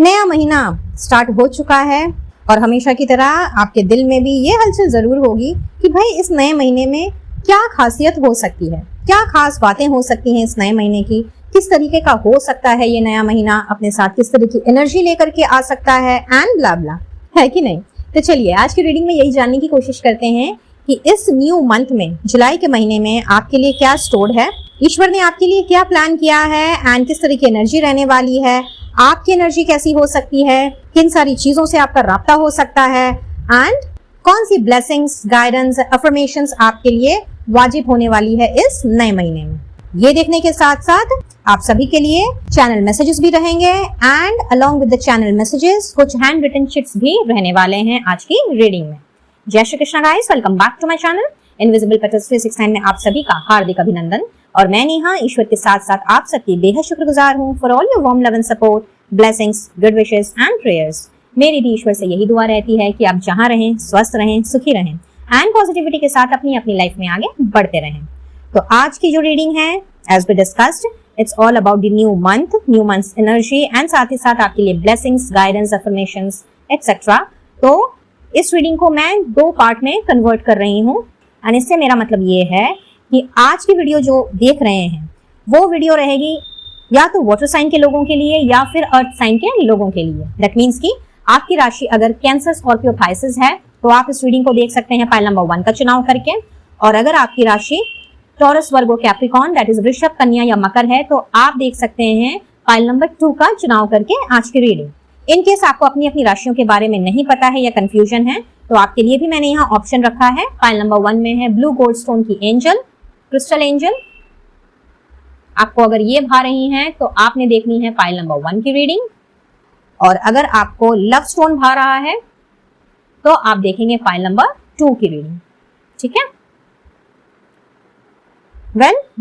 नया महीना स्टार्ट हो चुका है और हमेशा की तरह आपके दिल में भी ये हलचल जरूर होगी कि भाई इस नए महीने में क्या खासियत हो सकती है, क्या खास बातें हो सकती हैं इस नए महीने की, किस तरीके का हो सकता है ये नया महीना, अपने साथ किस तरह की एनर्जी लेकर के आ सकता है एंड ब्ला ब्ला, है कि नहीं। तो चलिए आज की रीडिंग में यही जानने की कोशिश करते हैं कि इस न्यू मंथ में, जुलाई के महीने में आपके लिए क्या स्टोर्ड है, ईश्वर ने आपके लिए क्या प्लान किया है एंड किस तरह की एनर्जी रहने वाली है, आपकी एनर्जी कैसी हो सकती है, किन सारी चीजों से आपका राब्ता हो सकता है एंड कौन सी ब्लेसिंग्स, गाइडेंस, अफर्मेशंस आपके लिए वाजिब होने वाली है इस नए महीने में। ये देखने के साथ साथ आप सभी के लिए चैनल मैसेजेस भी रहेंगे and along with the channel messages कुछ हैंड रिटन चिट्स भी रहने वाले हैं आज की रीडिंग में। जय Shri Krishna guys, welcome back to my channel invisible petals 369 में आप सभी का हार्दिक अभिनंदन। और मैं नेहा ईश्वर के साथ साथ आप सबकी बेहद शुक्रगुजार हूँ for all your warm love and support, blessings, good wishes and prayers. मेरी भी ईश्वर से यही दुआ रहती है कि आप जहाँ रहें स्वस्थ रहें, सुखी रहें एंड पॉजिटिविटी के साथ अपनी अपनी लाइफ में आगे बढ़ते रहें। तो आज की जो रीडिंग है as we discussed, it's all about the new month's energy and साथ ही साथ आपके लिए ब्लेसिंग्स, गाइडेंस, अफर्मेशंस एक्सेट्रा। तो इस रीडिंग को मैं 2 पार्ट में कन्वर्ट कर रही हूँ एंड इससे मेरा मतलब ये है कि आज की वीडियो जो देख रहे हैं वो वीडियो रहेगी या तो वाटर साइन के लोगों के लिए या फिर अर्थ साइन के लोगों के लिए। दैट मीन्स कि आपकी राशि अगर कैंसर, स्कॉर्पियो, पाइसेस है तो आप इस रीडिंग को देख सकते हैं पाइल नंबर 1 का चुनाव करके, और अगर आपकी राशि taurus, Virgo, Capricorn that is वृषभ, कन्या या मकर है तो आप देख सकते हैं पाइल नंबर 2 का चुनाव करके आज की रीडिंग। इन केस आपको अपनी अपनी राशियों के बारे में नहीं पता है या कंफ्यूजन है तो आपके लिए भी मैंने यहाँ ऑप्शन रखा है। पाइल नंबर 1 में है ब्लू गोल्ड स्टोन की एंजल, क्रिस्टल एंजल। आपको अगर ये भा रही हैं तो आपने देखनी है पाइल नंबर 1 की रीडिंग, और अगर आपको लव स्टोन भा रहा है तो आप देखेंगे पाइल नंबर 2 की रीडिंग। ठीक है।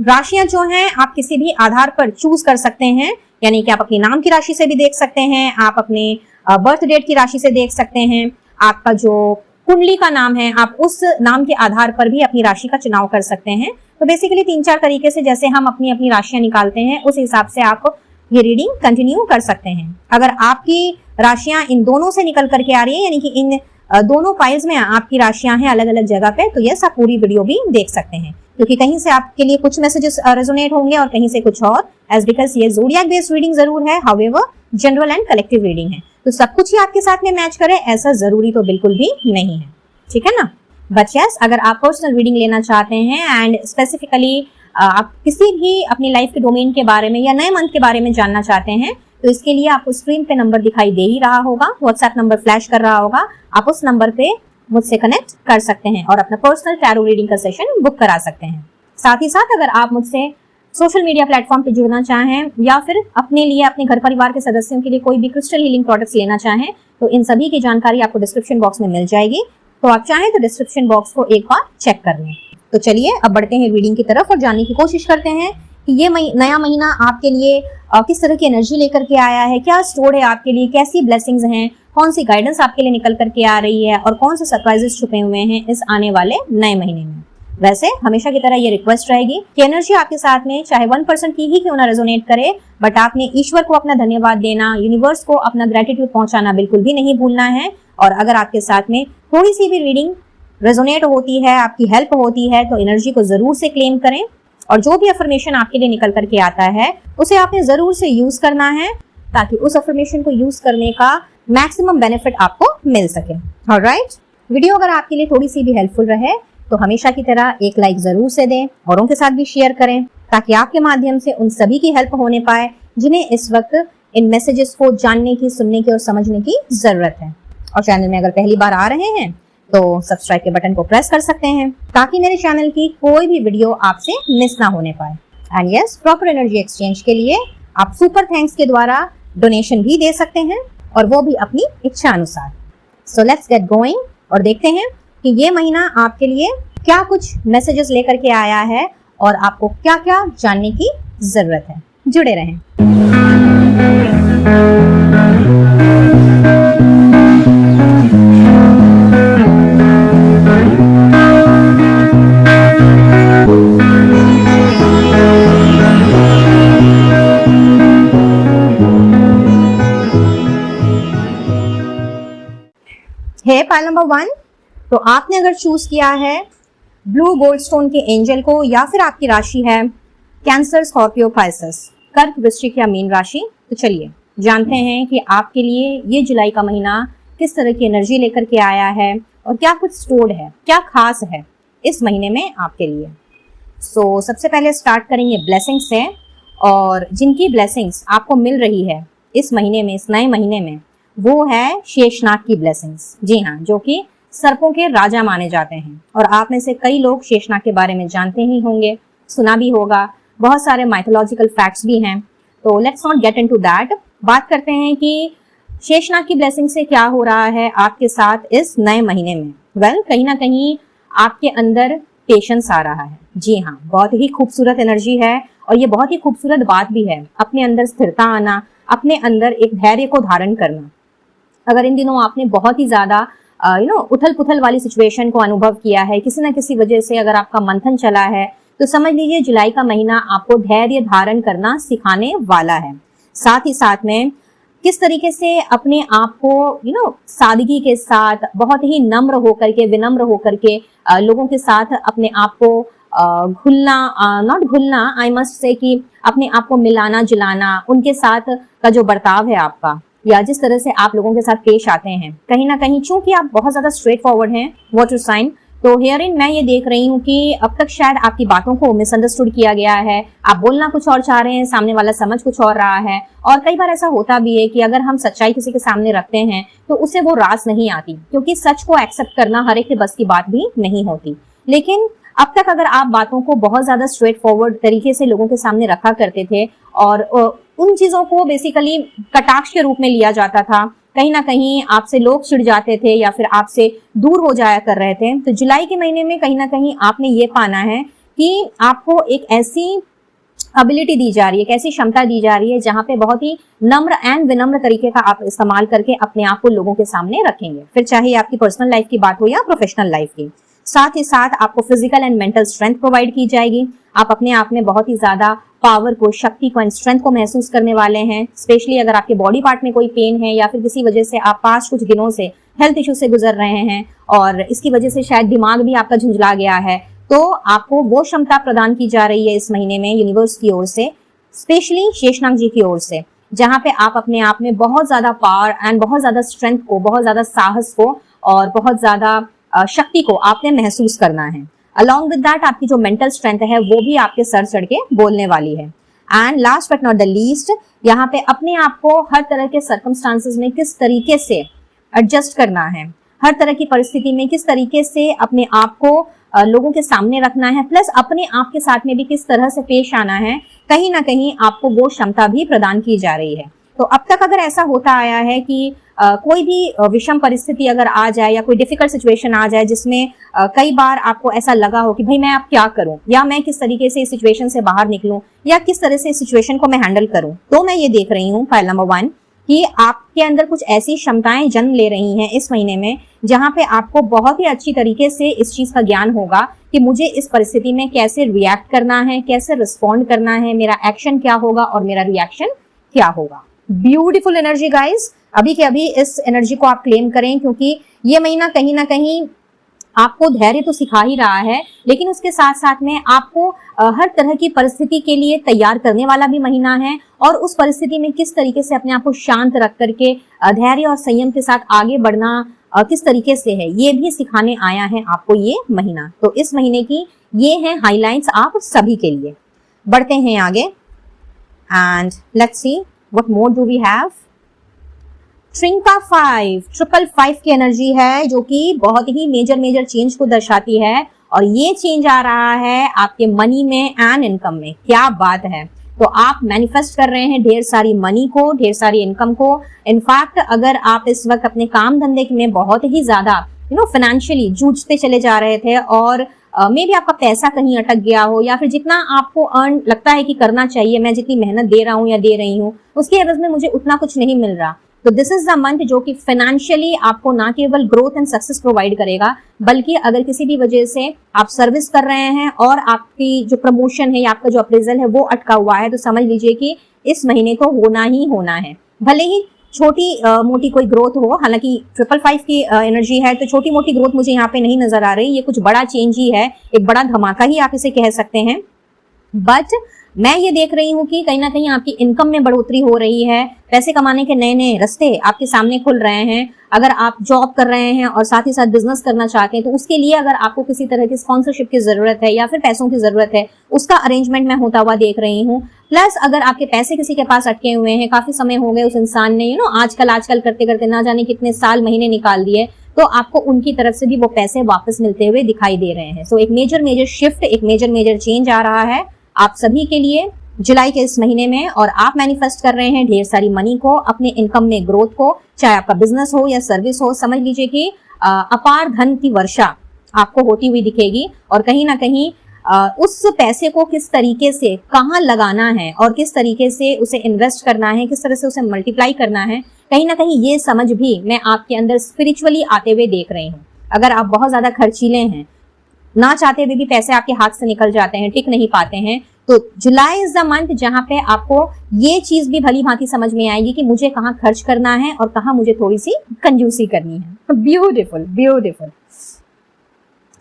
राशियां जो हैं आप किसी भी आधार पर चूज कर सकते हैं, यानी कि आप अपने नाम की राशि से भी देख सकते हैं, आप अपने बर्थ डेट की राशि से देख सकते हैं, आपका जो कुंडली का नाम है आप उस नाम के आधार पर भी अपनी राशि का चुनाव कर सकते हैं। तो बेसिकली 3-4 तरीके से जैसे हम अपनी अपनी राशियां निकालते हैं उस हिसाब से आप ये रीडिंग कंटिन्यू कर सकते हैं। अगर आपकी राशियां इन दोनों से निकल करके आ रही है, यानी कि इन दोनों फाइल्स में आपकी राशियां हैं अलग अलग जगह पे, तो यस आप पूरी वीडियो भी देख सकते हैं, क्योंकि कहीं से आपके लिए कुछ मैसेजेस रेजोनेट होंगे और कहीं से कुछ और, एज बिकॉज ये ज़ोडिएक बेस्ड रीडिंग जरूर है, however general and collective reading है, तो सब कुछ ही आपके साथ में मैच करे ऐसा जरूरी तो बिल्कुल भी नहीं है। ठीक है ना। बट यस, अगर आप पर्सनल रीडिंग लेना चाहते हैं एंड स्पेसिफिकली आप किसी भी अपनी लाइफ के डोमेन के बारे में या नए मंथ के बारे में जानना चाहते हैं तो इसके लिए आपको स्क्रीन पे नंबर दिखाई दे ही रहा होगा, व्हाट्सएप नंबर फ्लैश कर रहा होगा, आप उस नंबर पे मुझसे कनेक्ट कर सकते हैं और अपना पर्सनल टैरो रीडिंग का सेशन बुक करा सकते हैं। साथ ही साथ अगर आप मुझसे सोशल मीडिया प्लेटफॉर्म पे जुड़ना चाहें या फिर अपने लिए, अपने घर परिवार के सदस्यों के लिए कोई भी क्रिस्टल हीलिंग प्रोडक्ट्स लेना चाहें तो इन सभी की जानकारी आपको डिस्क्रिप्शन बॉक्स में मिल जाएगी, तो आप चाहें तो डिस्क्रिप्शन बॉक्स को एक बार चेक कर लें। तो चलिए अब बढ़ते हैं रीडिंग की तरफ और जानने की कोशिश करते हैं कि ये नया महीना आपके लिए किस तरह की एनर्जी लेकर के आया है, क्या स्टोर है आपके लिए, कैसी ब्लेसिंग्स हैं, कौन सी गाइडेंस आपके लिए निकल करके आ रही है और कौन से सरप्राइजेस छुपे हुए हैं इस आने वाले नए महीने में। वैसे हमेशा की तरह ये रिक्वेस्ट रहेगी कि एनर्जी आपके साथ में चाहे 1% की ही क्यों ना रेजोनेट करे, बट आपने ईश्वर को अपना धन्यवाद देना, यूनिवर्स को अपना ग्रेटिट्यूड पहुंचाना बिल्कुल भी नहीं भूलना है। और अगर आपके साथ में थोड़ी सी भी रीडिंग रेजोनेट होती है, आपकी हेल्प होती है, तो एनर्जी को जरूर से क्लेम करें और जो भी अफर्मेशन आपके लिए निकल करके आता है उसे आपने जरूर से यूज करना है ताकि उस अफर्मेशन को यूज करने का मैक्सिमम बेनिफिट आपको मिल सके। ऑलराइट, वीडियो अगर आपके लिए थोड़ी सी भी हेल्पफुल रहे तो हमेशा की तरह एक लाइक जरूर से दें, औरों के साथ भी शेयर करें ताकि आपके माध्यम से उन सभी की हेल्प होने पाए जिन्हें इस वक्त इन मैसेजेस को जानने की, सुनने की और समझने की जरूरत है। और चैनल में अगर पहली बार आ रहे हैं तो सब्सक्राइब के बटन को प्रेस कर सकते हैं ताकि मेरे चैनल की कोई भी वीडियो आपसे मिस ना होने पाए। And yes, proper energy exchange के लिए आप सुपर थैंक्स के द्वारा डोनेशन भी दे सकते हैं और वो भी अपनी इच्छा अनुसार। सो लेट्स गेट गोइंग और देखते हैं कि ये महीना आपके लिए क्या कुछ मैसेजेस लेकर के आया है और आपको क्या क्या जानने की जरूरत है। जुड़े रहें। फाइल नंबर 1, तो आपने अगर चूज किया है ब्लू गोल्ड स्टोन के एंजल को, या फिर आपकी राशि है कैंसर, स्कॉर्पियो, पाइसेस, कर्क, वृश्चिक या मीन राशि, तो चलिए जानते हैं कि आपके लिए ये जुलाई का महीना किस तरह की एनर्जी लेकर के आया है और क्या कुछ स्टोर्ड है, क्या खास है इस महीने में आपके लिए। सबसे पहले स्टार्ट करेंगे ब्लेसिंग्स से, और जिनकी ब्लेसिंग्स आपको मिल रही है इस महीने में, इस नए महीने में, वो है शेषनाग की ब्लेसिंग्स। जी हाँ, जो कि सर्पों के राजा माने जाते हैं, और आप में से कई लोग शेषनाग के बारे में जानते ही होंगे, सुना भी होगा, बहुत सारे माइथोलॉजिकल फैक्ट्स भी हैं। तो let's not get into that. बात करते हैं कि शेषनाग की ब्लेसिंग से क्या हो रहा है आपके साथ इस नए महीने में। कहीं ना कहीं आपके अंदर पेशेंस आ रहा है। जी हाँ, बहुत ही खूबसूरत एनर्जी है, और ये बहुत ही खूबसूरत बात भी है, अपने अंदर स्थिरता आना, अपने अंदर एक धैर्य को धारण करना। अगर इन दिनों आपने बहुत ही ज्यादा उथल पुथल वाली सिचुएशन को अनुभव किया है, किसी न किसी वजह से अगर आपका मंथन चला है, तो समझ लीजिए जुलाई का महीना आपको धैर्य धारण करना सिखाने वाला है। साथ ही साथ में किस तरीके से अपने आप को सादगी के साथ, बहुत ही नम्र होकर के, विनम्र होकर के लोगों के साथ अपने आप को नॉट घुलना, आई मस्ट से कि अपने आप को मिलाना जुलाना, उनके साथ का जो बर्ताव है आपका, या जिस तरह से आप लोगों के साथ पेश आते हैं, कहीं ना कहीं चूंकि आप बहुत ज्यादा स्ट्रेट फॉरवर्ड हैं वाटर साइन, तो हियर इन मैं ये देख रही हूँ कि अब तक शायद आपकी बातों को मिसअंडरस्टूड किया गया है। आप बोलना कुछ और चाह रहे हैं, सामने वाला समझ कुछ और रहा है, और कई बार ऐसा होता भी है कि अगर हम सच्चाई किसी के सामने रखते हैं तो उसे वो रास नहीं आती, क्योंकि सच को एक्सेप्ट करना हर एक के बस की बात भी नहीं होती। लेकिन अब तक अगर आप बातों को बहुत ज्यादा स्ट्रेट फॉरवर्ड तरीके से लोगों के सामने रखा करते थे, और उन चीजों को बेसिकली कटाक्ष के रूप में लिया जाता था, कहीं ना कहीं आपसे लोग चिढ़ जाते थे या फिर आपसे दूर हो जाया कर रहे थे, तो जुलाई के महीने में कहीं ना कहीं आपने ये पाना है कि आपको एक ऐसी एबिलिटी दी जा रही है, एक ऐसी क्षमता दी जा रही है जहां पे बहुत ही नम्र एंड विनम्र तरीके का आप इस्तेमाल करके अपने आप को लोगों के सामने रखेंगे, फिर चाहे आपकी पर्सनल लाइफ की बात हो या प्रोफेशनल लाइफ की। साथ ही साथ आपको physical and mental strength provide की जाएगी। आप अपने आप में बहुत ही ज्यादा पावर को, शक्ति को एंड स्ट्रेंथ को महसूस करने वाले हैं। स्पेशली अगर आपके बॉडी पार्ट में कोई पेन है, या फिर किसी वजह से आप पास्ट कुछ दिनों से हेल्थ इश्यू से गुजर रहे हैं और इसकी वजह से शायद दिमाग भी आपका झुंझला गया है, तो आपको वो क्षमता प्रदान की जा रही है इस महीने में यूनिवर्स की ओर से, स्पेशली शेषनाग जी की ओर से, जहां पे आप अपने आप में बहुत ज्यादा पावर एंड बहुत ज्यादा स्ट्रेंथ को, बहुत ज्यादा साहस को और बहुत ज्यादा शक्ति को आपने महसूस करना है। अलॉन्ग विद दैट आपकी जो मेंटल स्ट्रेंथ है वो भी आपके सर चढ़ के बोलने वाली है। And last but not the least, यहाँ पे अपने आप को हर तरह के सर्कमस्टांसेस में किस तरीके से एडजस्ट करना है, हर तरह की परिस्थिति में किस तरीके से अपने आप को लोगों के सामने रखना है, प्लस अपने आप के साथ में भी किस तरह से पेश आना है, कहीं ना कहीं आपको वो क्षमता भी प्रदान की जा रही है। तो अब तक अगर ऐसा होता आया है कि कोई भी विषम परिस्थिति अगर आ जाए या कोई डिफिकल्ट सिचुएशन आ जाए जिसमें कई बार आपको ऐसा लगा हो कि भाई मैं अब क्या करूं, या मैं किस तरीके से इस सिचुएशन से बाहर निकलूं, या किस तरह से इस सिचुएशन को मैं हैंडल करूं, तो मैं ये देख रही हूं फाइल नंबर 1 कि आपके अंदर कुछ ऐसी क्षमताएं जन्म ले रही हैं इस महीने में, जहां पे आपको बहुत ही अच्छी तरीके से इस चीज का ज्ञान होगा कि मुझे इस परिस्थिति में कैसे रिएक्ट करना है, कैसे रिस्पॉन्ड करना है, मेरा एक्शन क्या होगा और मेरा रिएक्शन क्या होगा। ब्यूटीफुल एनर्जी गाइज, अभी के अभी इस एनर्जी को आप क्लेम करें, क्योंकि ये महीना कहीं ना कहीं आपको धैर्य तो सिखा ही रहा है, लेकिन उसके साथ साथ में आपको हर तरह की परिस्थिति के लिए तैयार करने वाला भी महीना है, और उस परिस्थिति में किस तरीके से अपने आप को शांत रख करके धैर्य और संयम के साथ आगे बढ़ना किस तरीके से है, ये भी सिखाने आया है आपको ये महीना। तो इस महीने की ये है हाइलाइट्स आप सभी के लिए। बढ़ते हैं आगे and let's see what more do we have. ट्रिंका 5 555 की एनर्जी है, जो कि बहुत ही मेजर चेंज को दर्शाती है, और ये चेंज आ रहा है आपके मनी में एंड इनकम में। क्या बात है। तो आप मैनिफेस्ट कर रहे हैं ढेर सारी मनी को, ढेर सारी इनकम को। इनफैक्ट अगर आप इस वक्त अपने काम धंधे में बहुत ही ज्यादा फाइनेंशियली जूझते चले जा रहे थे, और मे बी आपका पैसा कहीं अटक गया हो, या फिर जितना आपको अर्न लगता है कि करना चाहिए, मैं जितनी मेहनत दे रहा हूँ या दे रही हूँ उसके एवज में मुझे उतना कुछ नहीं मिल रहा, तो दिस इज द मंथ जो कि फाइनेंशियली आपको ना केवल ग्रोथ एंड सक्सेस प्रोवाइड करेगा, बल्कि अगर किसी भी वजह से आप सर्विस कर रहे हैं और आपकी जो प्रमोशन है या आपका जो अप्रेजल है वो अटका हुआ है, तो समझ लीजिए कि इस महीने को होना ही होना है। भले ही छोटी मोटी कोई ग्रोथ हो, हालांकि 555 की एनर्जी है तो छोटी मोटी ग्रोथ मुझे यहाँ पे नहीं नजर आ रही, ये कुछ बड़ा चेंज ही है, एक बड़ा धमाका ही आप इसे कह सकते हैं। बट मैं ये देख रही हूँ कि कहीं ना कहीं आपकी इनकम में बढ़ोतरी हो रही है, पैसे कमाने के नए नए रास्ते आपके सामने खुल रहे हैं। अगर आप जॉब कर रहे हैं और साथ ही साथ बिजनेस करना चाहते हैं तो उसके लिए अगर आपको किसी तरह की स्पॉन्सरशिप की जरूरत है या फिर पैसों की जरूरत है, उसका अरेंजमेंट मैं होता हुआ देख रही हूँ। प्लस अगर आपके पैसे किसी के पास अटके हुए हैं, काफी समय हो गए उस इंसान ने आजकल करते करते ना जाने कितने साल महीने निकाल दिए, तो आपको उनकी तरफ से भी वो पैसे वापस मिलते हुए दिखाई दे रहे हैं। सो एक मेजर शिफ्ट, एक मेजर चेंज आ रहा है आप सभी के लिए जुलाई के इस महीने में, और आप मैनिफेस्ट कर रहे हैं ढेर सारी मनी को, अपने इनकम में ग्रोथ को, चाहे आपका बिजनेस हो या सर्विस हो। समझ लीजिए कि अपार धन की वर्षा आपको होती हुई दिखेगी, और कहीं ना कहीं उस पैसे को किस तरीके से कहाँ लगाना है और किस तरीके से उसे इन्वेस्ट करना है, किस तरह से उसे मल्टीप्लाई करना है, कहीं ना कहीं ये समझ भी मैं आपके अंदर स्पिरिचुअली आते हुए देख रही हूँ। अगर आप बहुत ज्यादा खर्चीले हैं, ना चाहते हुए भी पैसे आपके हाथ से निकल जाते हैं, टिक नहीं पाते हैं, तो जुलाई इज द मंथ जहां पे आपको ये चीज भी भली भांति समझ में आएगी कि मुझे कहाँ खर्च करना है और कहाँ मुझे थोड़ी सी कंजूसी करनी है। Beautiful beautiful.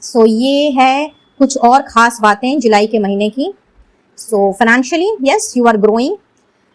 सो ये है कुछ और खास बातें जुलाई के महीने की। So financially yes you are growing,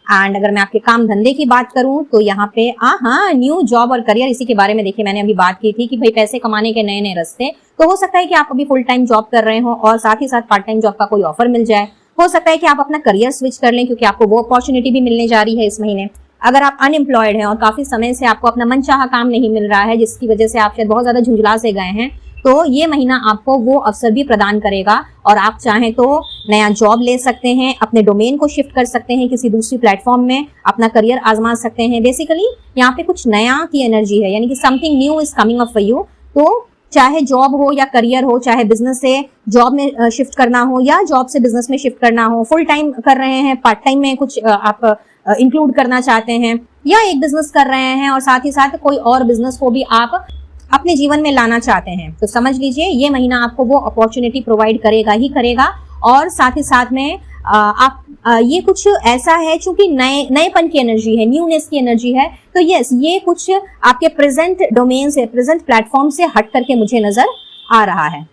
and अगर मैं आपके काम धंधे की बात करूं तो यहाँ पे हाँ न्यू जॉब और करियर, इसी के बारे में देखिए मैंने अभी बात की थी कि भाई पैसे कमाने के नए नए रास्ते। तो हो सकता है कि आप अभी फुल टाइम जॉब कर रहे हो और साथ ही साथ पार्ट टाइम जॉब का कोई ऑफर मिल जाए। हो सकता है कि आप अपना करियर स्विच कर लें, क्योंकि आपको वो अपॉर्चुनिटी भी मिलने जा रही है इस महीने। अगर आप अनएम्प्लॉयड हैं और काफी समय से आपको अपना मनचाहा काम नहीं मिल रहा है, जिसकी वजह से आप शायद बहुत ज्यादा झुंझला से गए हैं, तो ये महीना आपको वो अवसर भी प्रदान करेगा, और आप चाहें तो नया जॉब ले सकते हैं, अपने डोमेन को शिफ्ट कर सकते हैं, किसी दूसरी प्लेटफॉर्म में अपना करियर आजमा सकते हैं। बेसिकली यहाँ पे कुछ नया की एनर्जी है, यानी कि something new is coming up for you. तो चाहे जॉब हो या करियर हो, चाहे बिजनेस से जॉब में शिफ्ट करना हो या जॉब से बिजनेस में शिफ्ट करना हो, फुल टाइम कर रहे हैं, पार्ट टाइम में कुछ आप इंक्लूड करना चाहते हैं, या एक बिजनेस कर रहे हैं और साथ ही साथ कोई और बिजनेस को भी आप अपने जीवन में लाना चाहते हैं, तो समझ लीजिए ये महीना आपको वो अपॉर्चुनिटी प्रोवाइड करेगा ही करेगा। और साथ ही साथ में आप ये कुछ ऐसा है, चूंकि नएपन की एनर्जी है, न्यूनेस की एनर्जी है, तो यस ये कुछ आपके प्रेजेंट डोमेन से, प्रेजेंट प्लेटफॉर्म से हट करके मुझे नजर आ रहा है।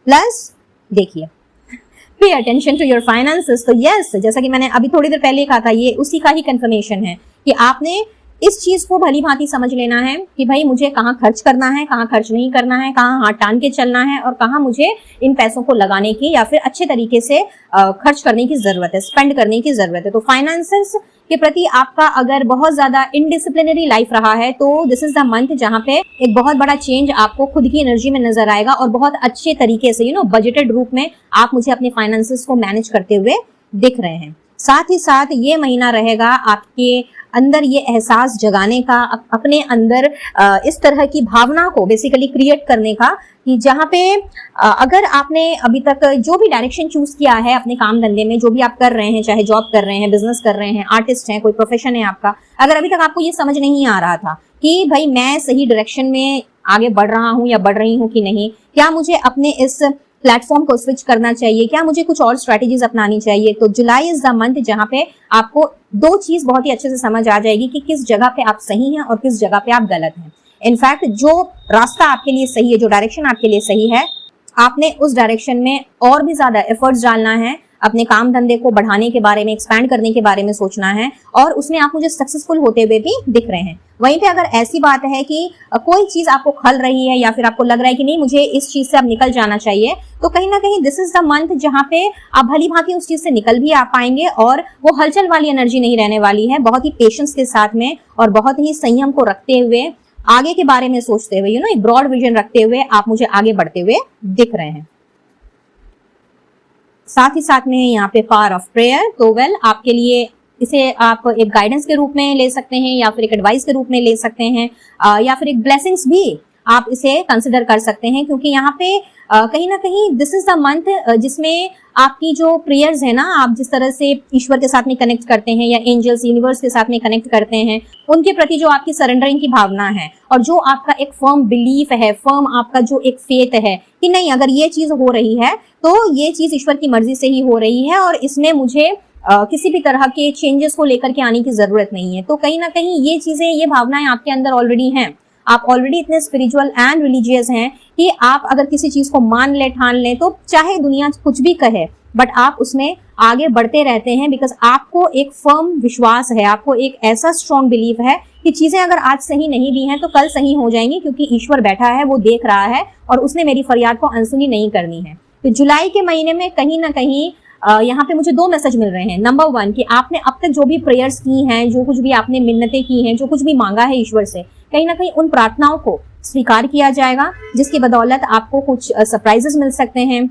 प्लस देखिए pay attention to your finances. तो यस, जैसा कि मैंने अभी थोड़ी देर पहले कहा था, ये उसी का ही कंफर्मेशन है कि आपने इस चीज को भली भांति समझ लेना है कि भाई मुझे कहाँ खर्च करना है, कहाँ खर्च नहीं करना है, कहाँ हाथ टान के चलना है, और कहाँ मुझे इन पैसों को लगाने की या फिर अच्छे तरीके से खर्च करने की जरूरत है, स्पेंड करने की जरूरत है। तो फाइनेंसेस के प्रति आपका अगर बहुत ज्यादा इनडिसिप्लिनरी लाइफ रहा है, तो दिस इज द मंथ जहाँ पे एक बहुत बड़ा चेंज आपको खुद की एनर्जी में नजर आएगा, और बहुत अच्छे तरीके से बजटेड रूप में आप मुझे अपने फाइनेंसेस को मैनेज करते हुए दिख रहे हैं। साथ ही साथ ये महीना रहेगा आपके अंदर ये एहसास जगाने का, अपने अंदर इस तरह की भावना को बेसिकली क्रिएट करने का, कि जहाँ पे अगर आपने अभी तक जो भी डायरेक्शन चूज किया है अपने काम धंधे में, जो भी आप कर रहे हैं, चाहे जॉब कर रहे हैं, बिजनेस कर रहे हैं, आर्टिस्ट हैं, कोई प्रोफेशन है आपका, अगर अभी तक आपको ये समझ नहीं आ रहा था कि भाई मैं सही डायरेक्शन में आगे बढ़ रहा हूँ या बढ़ रही हूँ कि नहीं, क्या मुझे अपने इस प्लेटफॉर्म को स्विच करना चाहिए, क्या मुझे कुछ और स्ट्रेटेजीज अपनानी चाहिए, तो जुलाई इज द मंथ जहां पे आपको दो चीज बहुत ही अच्छे से समझ आ जाएगी कि किस जगह पे आप सही हैं और किस जगह पे आप गलत हैं। इनफैक्ट जो रास्ता आपके लिए सही है, जो डायरेक्शन आपके लिए सही है, आपने उस डायरेक्शन में और भी ज्यादा एफर्ट्स डालना है, अपने काम धंधे को बढ़ाने के बारे में, एक्सपैंड करने के बारे में सोचना है, और उसमें आप मुझे सक्सेसफुल होते हुए भी दिख रहे हैं। वहीं पे अगर ऐसी बात है कि कोई चीज आपको खल रही है या फिर आपको लग रहा है कि नहीं मुझे इस चीज से अब निकल जाना चाहिए, तो कहीं ना कहीं दिस इज द मंथ जहां पे आप भली भांति उस चीज से निकल भी आ पाएंगे, और वो हलचल वाली एनर्जी नहीं रहने वाली है। बहुत ही पेशेंस के साथ में और बहुत ही संयम को रखते हुए, आगे के बारे में सोचते हुए, एक ब्रॉड विजन रखते हुए आप मुझे आगे बढ़ते हुए दिख रहे हैं। साथ ही साथ में यहाँ पे पावर ऑफ प्रेयर, तो वेल आपके लिए इसे आप एक गाइडेंस के रूप में ले सकते हैं, या फिर एक एडवाइस के रूप में ले सकते हैं, या फिर एक ब्लेसिंग्स भी आप इसे कंसिडर कर सकते हैं, क्योंकि यहाँ पे कहीं ना कहीं दिस इज द मंथ जिसमें आपकी जो प्रेयर्स है ना, आप जिस तरह से ईश्वर के साथ में कनेक्ट करते हैं या एंजल्स यूनिवर्स के साथ में कनेक्ट करते हैं, उनके प्रति जो आपकी सरेंडरिंग की भावना है, और जो आपका एक फर्म बिलीफ है, फर्म आपका जो एक फेथ है कि नहीं अगर ये चीज हो रही है तो ये चीज ईश्वर की मर्जी से ही हो रही है, और इसमें मुझे किसी भी तरह के चेंजेस को लेकर के आने की जरूरत नहीं है। तो कहीं ना कहीं ये चीजें, ये भावनाएं आपके अंदर ऑलरेडी हैं। आप ऑलरेडी इतने स्पिरिचुअल एंड रिलीजियस हैं कि आप अगर किसी चीज को मान ले, ठान ले, तो चाहे दुनिया कुछ भी कहे, बट आप उसमें आगे बढ़ते रहते हैं, बिकॉज आपको एक फर्म विश्वास है, आपको एक ऐसा स्ट्रॉन्ग बिलीफ है कि चीजें अगर आज सही नहीं भी हैं तो कल सही हो जाएंगी, क्योंकि ईश्वर बैठा है, वो देख रहा है और उसने मेरी फरियाद को अनसुनी नहीं करनी है। तो जुलाई के महीने में कहीं ना कहीं यहाँ पे मुझे 2 मैसेज मिल रहे हैं। नंबर 1 कि आपने अब तक जो भी प्रेयर्स की हैं, जो कुछ भी आपने मिन्नतें की हैं, जो कुछ भी मांगा है ईश्वर से, कहीं ना कहीं उन प्रार्थनाओं को स्वीकार किया जाएगा, जिसकी बदौलत आपको कुछ सरप्राइजेस मिल सकते हैं।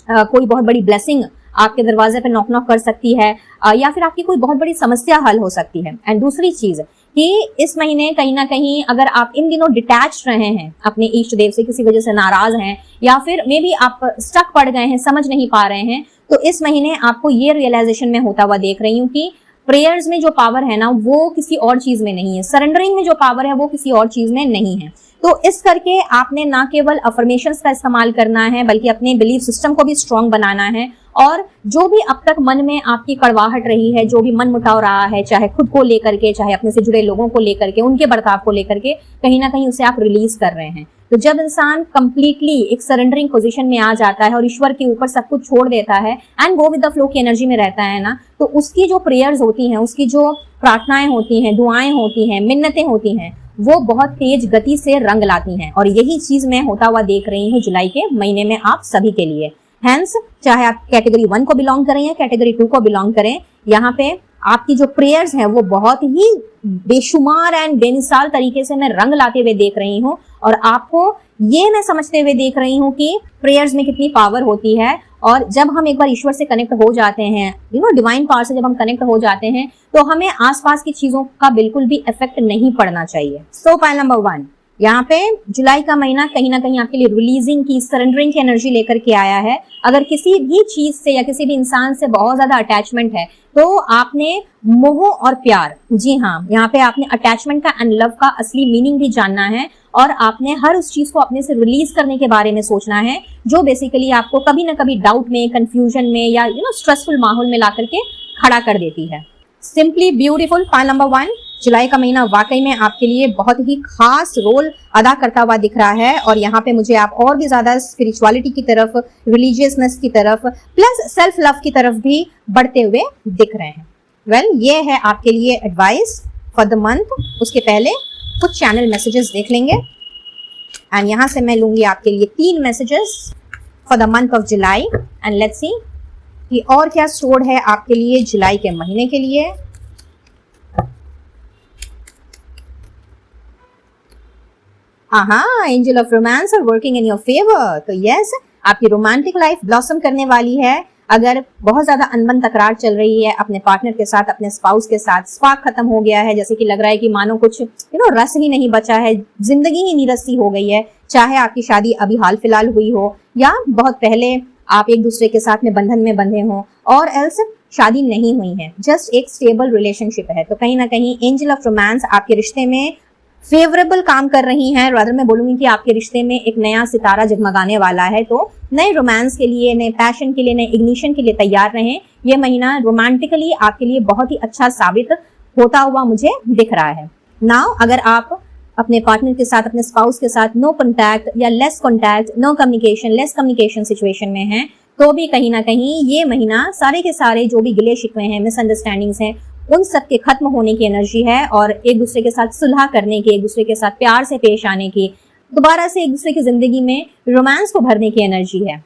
कोई बहुत बड़ी ब्लेसिंग आपके दरवाजे पे नॉक नॉक कर सकती है, या फिर आपकी कोई बहुत बड़ी समस्या हल हो सकती है। एंड दूसरी चीज कि इस महीने कहीं ना कहीं अगर आप इन दिनों डिटैच रहे हैं अपने इष्ट देव से, किसी वजह से नाराज हैं, या फिर मे बी आप स्टक पड़ गए हैं, समझ नहीं पा रहे हैं, तो इस महीने आपको ये रियलाइजेशन में होता हुआ देख रही हूँ कि प्रेयर्स में जो पावर है ना, वो किसी और चीज में नहीं है। सरेंडरिंग में जो पावर है वो किसी और चीज में नहीं है। तो इस करके आपने ना केवल अफर्मेशंस का इस्तेमाल करना है, बल्कि अपने बिलीफ सिस्टम को भी स्ट्रांग बनाना है। और जो भी अब तक मन में आपकी कड़वाहट रही है, जो भी मन मुटाव रहा है, चाहे खुद को लेकर के, चाहे अपने से जुड़े लोगों को लेकर के, उनके बर्ताव को लेकर के, कहीं ना कहीं उसे आप रिलीज कर रहे हैं। तो जब इंसान कंप्लीटली एक सरेंडरिंग पोजीशन में आ जाता है और ईश्वर के ऊपर सब कुछ छोड़ देता है and go with the flow की एनर्जी में रहता है ना, तो उसकी जो प्रेयर्स होती हैं, उसकी जो प्रार्थनाएं होती हैं, दुआएं होती हैं, मिन्नतें होती हैं, वो बहुत तेज गति से रंग लाती हैं। और यही चीज मैं होता हुआ देख रही हूँ जुलाई के महीने में आप सभी के लिए। हैंस, चाहे आप कैटेगरी 1 को बिलोंग करें या कैटेगरी 2 को बिलोंग करें, यहाँ पे आपकी जो प्रेयर्स हैं वो बहुत ही बेशुमार एंड बेमिसाल तरीके से मैं रंग लाते हुए देख रही हूँ। और आपको ये मैं समझते हुए देख रही हूँ कि प्रेयर्स में कितनी पावर होती है। और जब हम एक बार ईश्वर से कनेक्ट हो जाते हैं, डिवाइन पावर से जब हम कनेक्ट हो जाते हैं, तो हमें आसपास की चीजों का बिल्कुल भी इफेक्ट नहीं पड़ना चाहिए। सो पॉइंट नंबर 1, यहाँ पे जुलाई का महीना कहीं ना कहीं आपके लिए रिलीजिंग की, सरेंडरिंग की एनर्जी लेकर के आया है। अगर किसी भी चीज से या किसी भी इंसान से बहुत ज्यादा अटैचमेंट है, तो आपने मोह और प्यार, जी हाँ, यहाँ पे आपने अटैचमेंट का एंड लव का असली मीनिंग भी जानना है। और आपने हर उस चीज को अपने से रिलीज करने के बारे में सोचना है, जो बेसिकली आपको कभी ना कभी डाउट में, कंफ्यूजन में या स्ट्रेसफुल माहौल में ला करके खड़ा कर देती है। Simply beautiful. पॉइंट नंबर 1, जुलाई का महीना वाकई में आपके लिए बहुत ही खास रोल अदा करता हुआ दिख रहा है। और यहाँ पे मुझे आप और भी ज्यादा स्पिरिचुअलिटी की तरफ, रिलीजियसनेस की तरफ, प्लस सेल्फ लव की तरफ भी बढ़ते हुए दिख रहे हैं। वेल, ये है आपके लिए एडवाइस फॉर द मंथ। उसके पहले कुछ चैनल मैसेजेस देख लेंगे एंड यहाँ से मैं लूंगी आपके लिए 3 messages for the month of July and let's सी कि और क्या स्टोर्ड है आपके लिए जुलाई के महीने के लिए। Angel of romance are working in your favour. तो यस, आपकी रोमांटिक लाइफ ब्लॉसम करने वाली है। अगर बहुत ज्यादा अनबन तकरार चल रही है अपने पार्टनर के साथ, अपने स्पाउस के साथ, स्पार्क खत्म हो गया है, जैसे कि लग रहा है कि मानो कुछ रस ही नहीं बचा है, जिंदगी ही नीरसी हो गई है, चाहे आपकी शादी अभी हाल फिलहाल हुई हो या बहुत पहले आप एक दूसरे के साथ में बंधन में बंधे हो, और एल्स शादी नहीं हुई है, जस्ट एक स्टेबल रिलेशनशिप है, तो कहीं ना कहीं एंजल ऑफ रोमांस आपके रिश्ते में फेवरेबल काम कर रही हैं। रादर मैं बोलूंगी कि आपके रिश्ते में एक नया सितारा जगमगाने वाला है। तो नए रोमांस के लिए, नए पैशन के लिए, नए इग्निशन के लिए तैयार रहें। ये महीना रोमांटिकली आपके लिए बहुत ही अच्छा साबित होता हुआ मुझे दिख रहा है। नाउ, अगर आप अपने पार्टनर के साथ, अपने स्पाउस के साथ नो कॉन्टैक्ट या less contact, no communication, less communication situation में हैं, तो भी कहीं ना कहीं ये महीना सारे के सारे जो भी गिले शिकवे हैं, मिसअंडरस्टैंडिंग्स हैं, उन सब के खत्म होने की एनर्जी है और एक दूसरे के साथ सुलह करने की, एक दूसरे के साथ प्यार से पेश आने की, दोबारा से एक दूसरे की जिंदगी में रोमांस को भरने की एनर्जी है।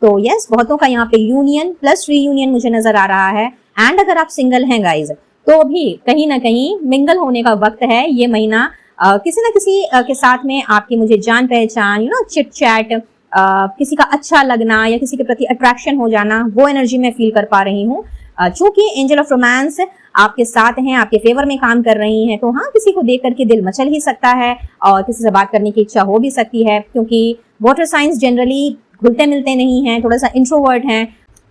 तो यस, बहुतों का यहाँ पे यूनियन प्लस रीयूनियन मुझे नजर आ रहा है। एंड अगर आप सिंगल हैं गाइज, तो भी कहीं ना कहीं मिंगल होने का वक्त है। ये महीना किसी ना किसी के साथ में आपकी मुझे जान पहचान, चिट चैट, किसी का अच्छा लगना या किसी के प्रति अट्रैक्शन हो जाना, वो एनर्जी मैं फील कर पा रही हूँ। चूंकि एंजल ऑफ रोमांस आपके साथ हैं, आपके फेवर में काम कर रही हैं, तो हाँ, किसी को देख करके दिल मचल ही सकता है और किसी से बात करने की इच्छा हो भी सकती है, क्योंकि वाटर साइंस जनरली घुलते मिलते नहीं हैं, थोड़ा सा इंट्रोवर्ट हैं।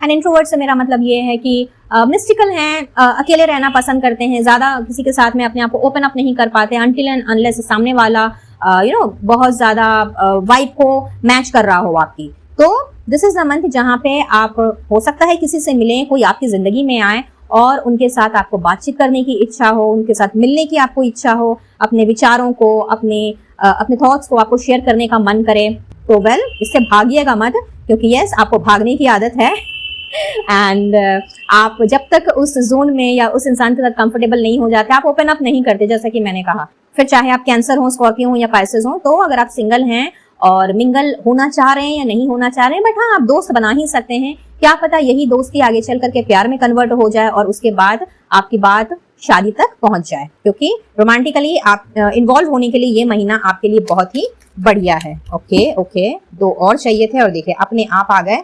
एंड इंट्रोवर्ट से मेरा मतलब ये है कि मिस्टिकल हैं, अकेले रहना पसंद करते हैं, ज्यादा किसी के साथ में अपने आप को ओपन अप नहीं कर पाते अनटिल एंड अनलेस सामने वाला बहुत ज्यादा वाइब को मैच कर रहा हो आपकी। तो दिस इज द मंथ जहाँ पे आप हो सकता है किसी से मिलें, कोई आपकी जिंदगी में आए और उनके साथ आपको बातचीत करने की इच्छा हो, उनके साथ मिलने की आपको इच्छा हो, अपने विचारों को, अपने थॉट्स को आपको शेयर करने का मन करे, तो वेल इससे भागिएगा मत, क्योंकि यस आपको भागने की आदत है एंड आप जब तक उस जोन में या उस इंसान के साथ कंफर्टेबल नहीं हो जाते, आप ओपन अप नहीं करते, जैसा कि मैंने कहा। फिर चाहे आप कैंसर हो, स्कॉर्पियो हो या पाइसेस हो, तो अगर आप सिंगल हैं और मिंगल होना चाह रहे हैं या नहीं होना चाह रहे हैं, बट हाँ आप दोस्त बना ही सकते हैं। क्या पता यही दोस्ती आगे चल करके प्यार में कन्वर्ट हो जाए और उसके बाद आपकी बात शादी तक पहुंच जाए, क्योंकि रोमांटिकली आप इन्वॉल्व होने के लिए ये महीना आपके लिए बहुत ही बढ़िया है। ओके 2 और चाहिए थे और देखिए अपने आप आ गए।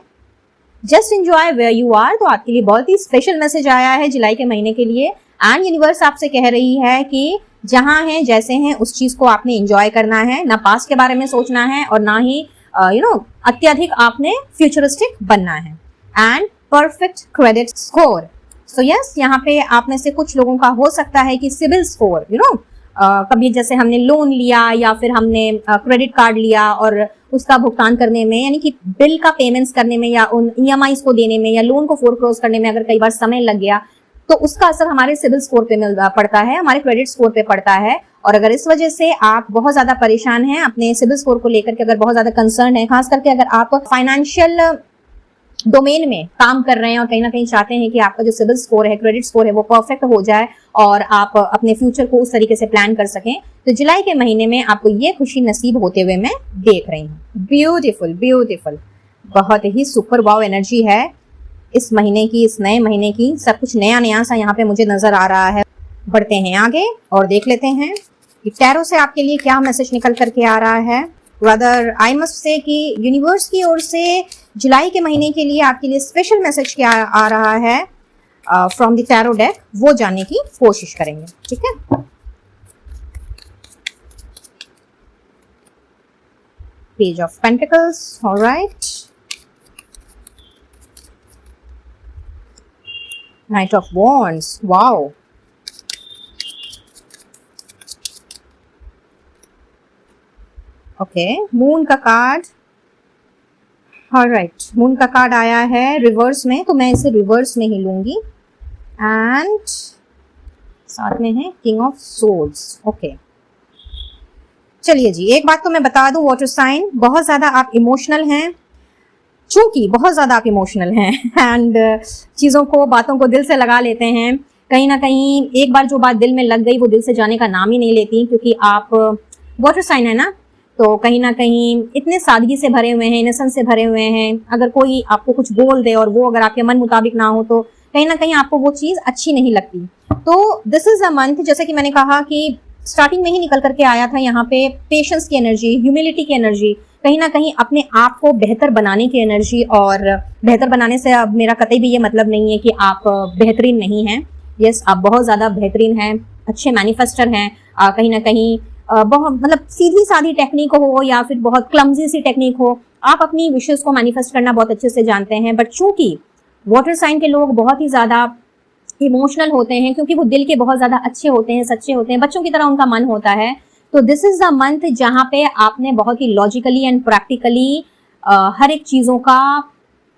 Just enjoy where you are, तो आपके लिए बहुत ही स्पेशल मैसेज आया है जुलाई के महीने के लिए एंड यूनिवर्स आपसे कह रही है कि जहां हैं जैसे हैं उस चीज को आपने एंजॉय करना है, ना पास्ट के बारे में सोचना है और ना ही अत्यधिक आपने फ्यूचरिस्टिक बनना है। And perfect credit score, so yes यहाँ पे आप में से कुछ लोगों का हो सकता है कि सिविल स्कोर कभी जैसे हमने लोन लिया या फिर हमने क्रेडिट कार्ड लिया और उसका भुगतान करने में, यानी कि बिल का पेमेंट्स करने में या उन EMIs को देने में या लोन को फोरक्लोज करने में अगर कई बार समय लग गया, तो उसका असर हमारे सिविल स्कोर पे पड़ता है, हमारे क्रेडिट स्कोर पे पड़ता है। और अगर इस वजह से आप बहुत ज्यादा परेशान हैं अपने सिविल स्कोर को लेकर के, अगर बहुत ज्यादा कंसर्न है, खास करके अगर आप फाइनेंशियल डोमेन में काम कर रहे हैं और कहीं ना कहीं चाहते हैं कि आपका जो सिविल स्कोर है, क्रेडिट स्कोर है, वो परफेक्ट हो जाए और आप अपने फ्यूचर को उस तरीके से प्लान कर सकें, तो जुलाई के महीने में आपको ये खुशी नसीब होते हुए मैं देख रही हूँ। ब्यूटीफुल, बहुत ही सुपर वाव एनर्जी है इस महीने की, इस नए महीने की। सब कुछ नया सा यहाँ पे मुझे नजर आ रहा है। बढ़ते हैं आगे और देख लेते हैं कि टैरो से आपके लिए क्या मैसेज निकल करके आ रहा है। रादर आई मस्ट से कि यूनिवर्स की ओर से जुलाई के महीने के लिए आपके लिए स्पेशल मैसेज क्या आ रहा है फ्रॉम द टैरो डेक, वो जानने की कोशिश करेंगे। ठीक है, page of pentacles, alright, night of wands, wow, okay, moon का कार्ड, ऑलराइट, मून का कार्ड आया है रिवर्स में, तो मैं इसे रिवर्स में ही लूंगी। एंड साथ में है किंग ऑफ सोर्ड्स। ओके, चलिए जी, एक बात तो मैं बता दूं, वाटर साइन बहुत ज्यादा आप इमोशनल हैं, चूंकि बहुत ज्यादा आप इमोशनल हैं एंड चीजों को, बातों को दिल से लगा लेते हैं। कहीं ना कहीं एक बार जो बात दिल में लग गई वो दिल से जाने का नाम ही नहीं लेती, क्योंकि आप वाटर साइन है ना, तो कहीं ना कहीं इतने सादगी से भरे हुए हैं, इनोसेंस से भरे हुए हैं। अगर कोई आपको कुछ बोल दे और वो अगर आपके मन मुताबिक ना हो, तो कहीं ना कहीं आपको वो चीज अच्छी नहीं लगती। तो दिस इज अ मंथ, जैसे कि मैंने कहा कि स्टार्टिंग में ही निकल करके आया था यहाँ पे, पेशेंस की एनर्जी, ह्यूमिलिटी की एनर्जी, कहीं ना कहीं अपने आप को बेहतर बनाने की एनर्जी। और बेहतर बनाने से अब मेरा कतई भी ये मतलब नहीं है कि आप बेहतरीन नहीं हैं। यस, आप बहुत ज्यादा बेहतरीन हैं, अच्छे मैनिफेस्टर हैं। कहीं ना कहीं बहुत मतलब सीधी सादी टेक्निक हो या फिर बहुत क्लमजी सी टेक्निक हो, आप अपनी विशेस को मैनिफेस्ट करना बहुत अच्छे से जानते हैं। बट चूंकि वाटर साइन के लोग बहुत ही ज्यादा इमोशनल होते हैं, क्योंकि वो दिल के बहुत ज्यादा अच्छे होते हैं, सच्चे होते हैं, बच्चों की तरह उनका मन होता है। तो दिस इज द मंथ जहां पे आपने बहुत ही लॉजिकली एंड प्रैक्टिकली हर एक चीजों का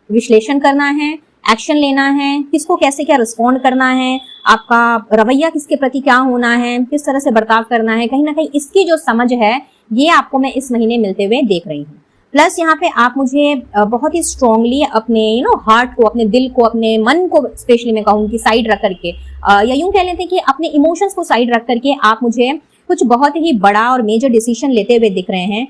विश्लेषण करना है, एक्शन लेना है, किसको कैसे क्या रिस्पॉन्ड करना है, आपका रवैया किसके प्रति क्या होना है, किस तरह से बर्ताव करना है। कहीं ना कहीं इसकी जो समझ है ये आपको मैं इस महीने मिलते हुए देख रही हूँ। प्लस यहाँ पे आप मुझे बहुत ही स्ट्रांगली अपने हार्ट को, अपने दिल को, अपने मन को स्पेशली मैं कहूँगी साइड रख करके, या यूं कह लेते हैं कि अपने इमोशंस को साइड रख करके आप मुझे कुछ बहुत ही बड़ा और मेजर डिसीजन लेते हुए दिख रहे हैं।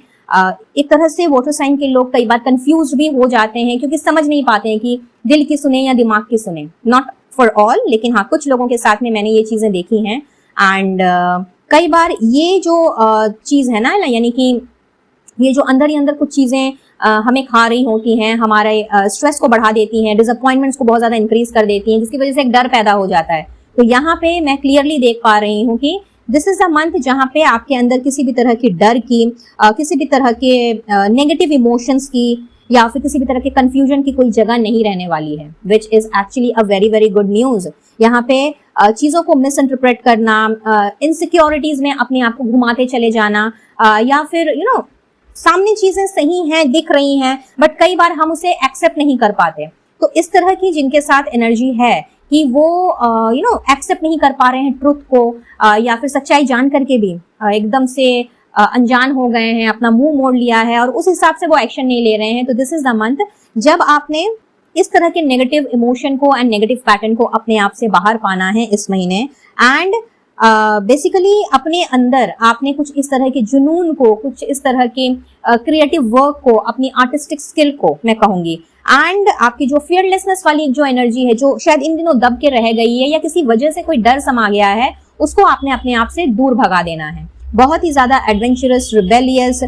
एक तरह से वाटर साइन के लोग कई बार कंफ्यूज भी हो जाते हैं, क्योंकि समझ नहीं पाते हैं कि दिल की सुने या दिमाग की सुने। नॉट फॉर ऑल, लेकिन हाँ कुछ लोगों के साथ में मैंने ये चीजें देखी हैं। एंड कई बार ये जो चीज है ना, यानी कि ये जो अंदर ही अंदर कुछ चीजें हमें खा रही होती हैं, हमारे स्ट्रेस को बढ़ा देती हैं, डिसअपॉइंटमेंट्स को बहुत ज्यादा इंक्रीज कर देती हैं, जिसकी वजह से एक डर पैदा हो जाता है। तो यहाँ पे मैं क्लियरली देख पा रही हूँ कि दिस इज अ मंथ जहाँ पे आपके अंदर किसी भी तरह की डर की, किसी भी तरह के नेगेटिव इमोशंस की या फिर किसी भी तरह के कंफ्यूजन की कोई जगह नहीं रहने वाली है, which is actually a very very good news. यहाँ पे चीजों को मिस इंटरप्रेट करना, इनसिक्योरिटीज में अपने आप को घुमाते चले जाना, या फिर सामने चीजें सही हैं, दिख रही हैं, बट कई बार हम उसे एक्सेप्ट नहीं कर पाते। तो इस तरह की जिनके साथ एनर्जी है कि वो एक्सेप्ट नहीं कर पा रहे हैं ट्रुथ को, या फिर सच्चाई जान करके भी एकदम से अनजान हो गए हैं, अपना मुंह मोड़ लिया है और उस हिसाब से वो एक्शन नहीं ले रहे हैं। तो दिस इज द मंथ जब आपने इस तरह के नेगेटिव इमोशन को एंड नेगेटिव पैटर्न को अपने आप से बाहर पाना है इस महीने। एंड बेसिकली अपने अंदर आपने कुछ इस तरह के जुनून को, कुछ इस तरह के क्रिएटिव वर्क को, अपनी आर्टिस्टिक स्किल को मैं कहूंगी, एंड आपकी जो फियरलेसनेस वाली जो एनर्जी है जो शायद इन दिनों दब के रह गई है या किसी वजह से कोई डर समा गया है, उसको आपने अपने आप से दूर भगा देना है। बहुत ही ज्यादा एडवेंचरस, रिबेलियस,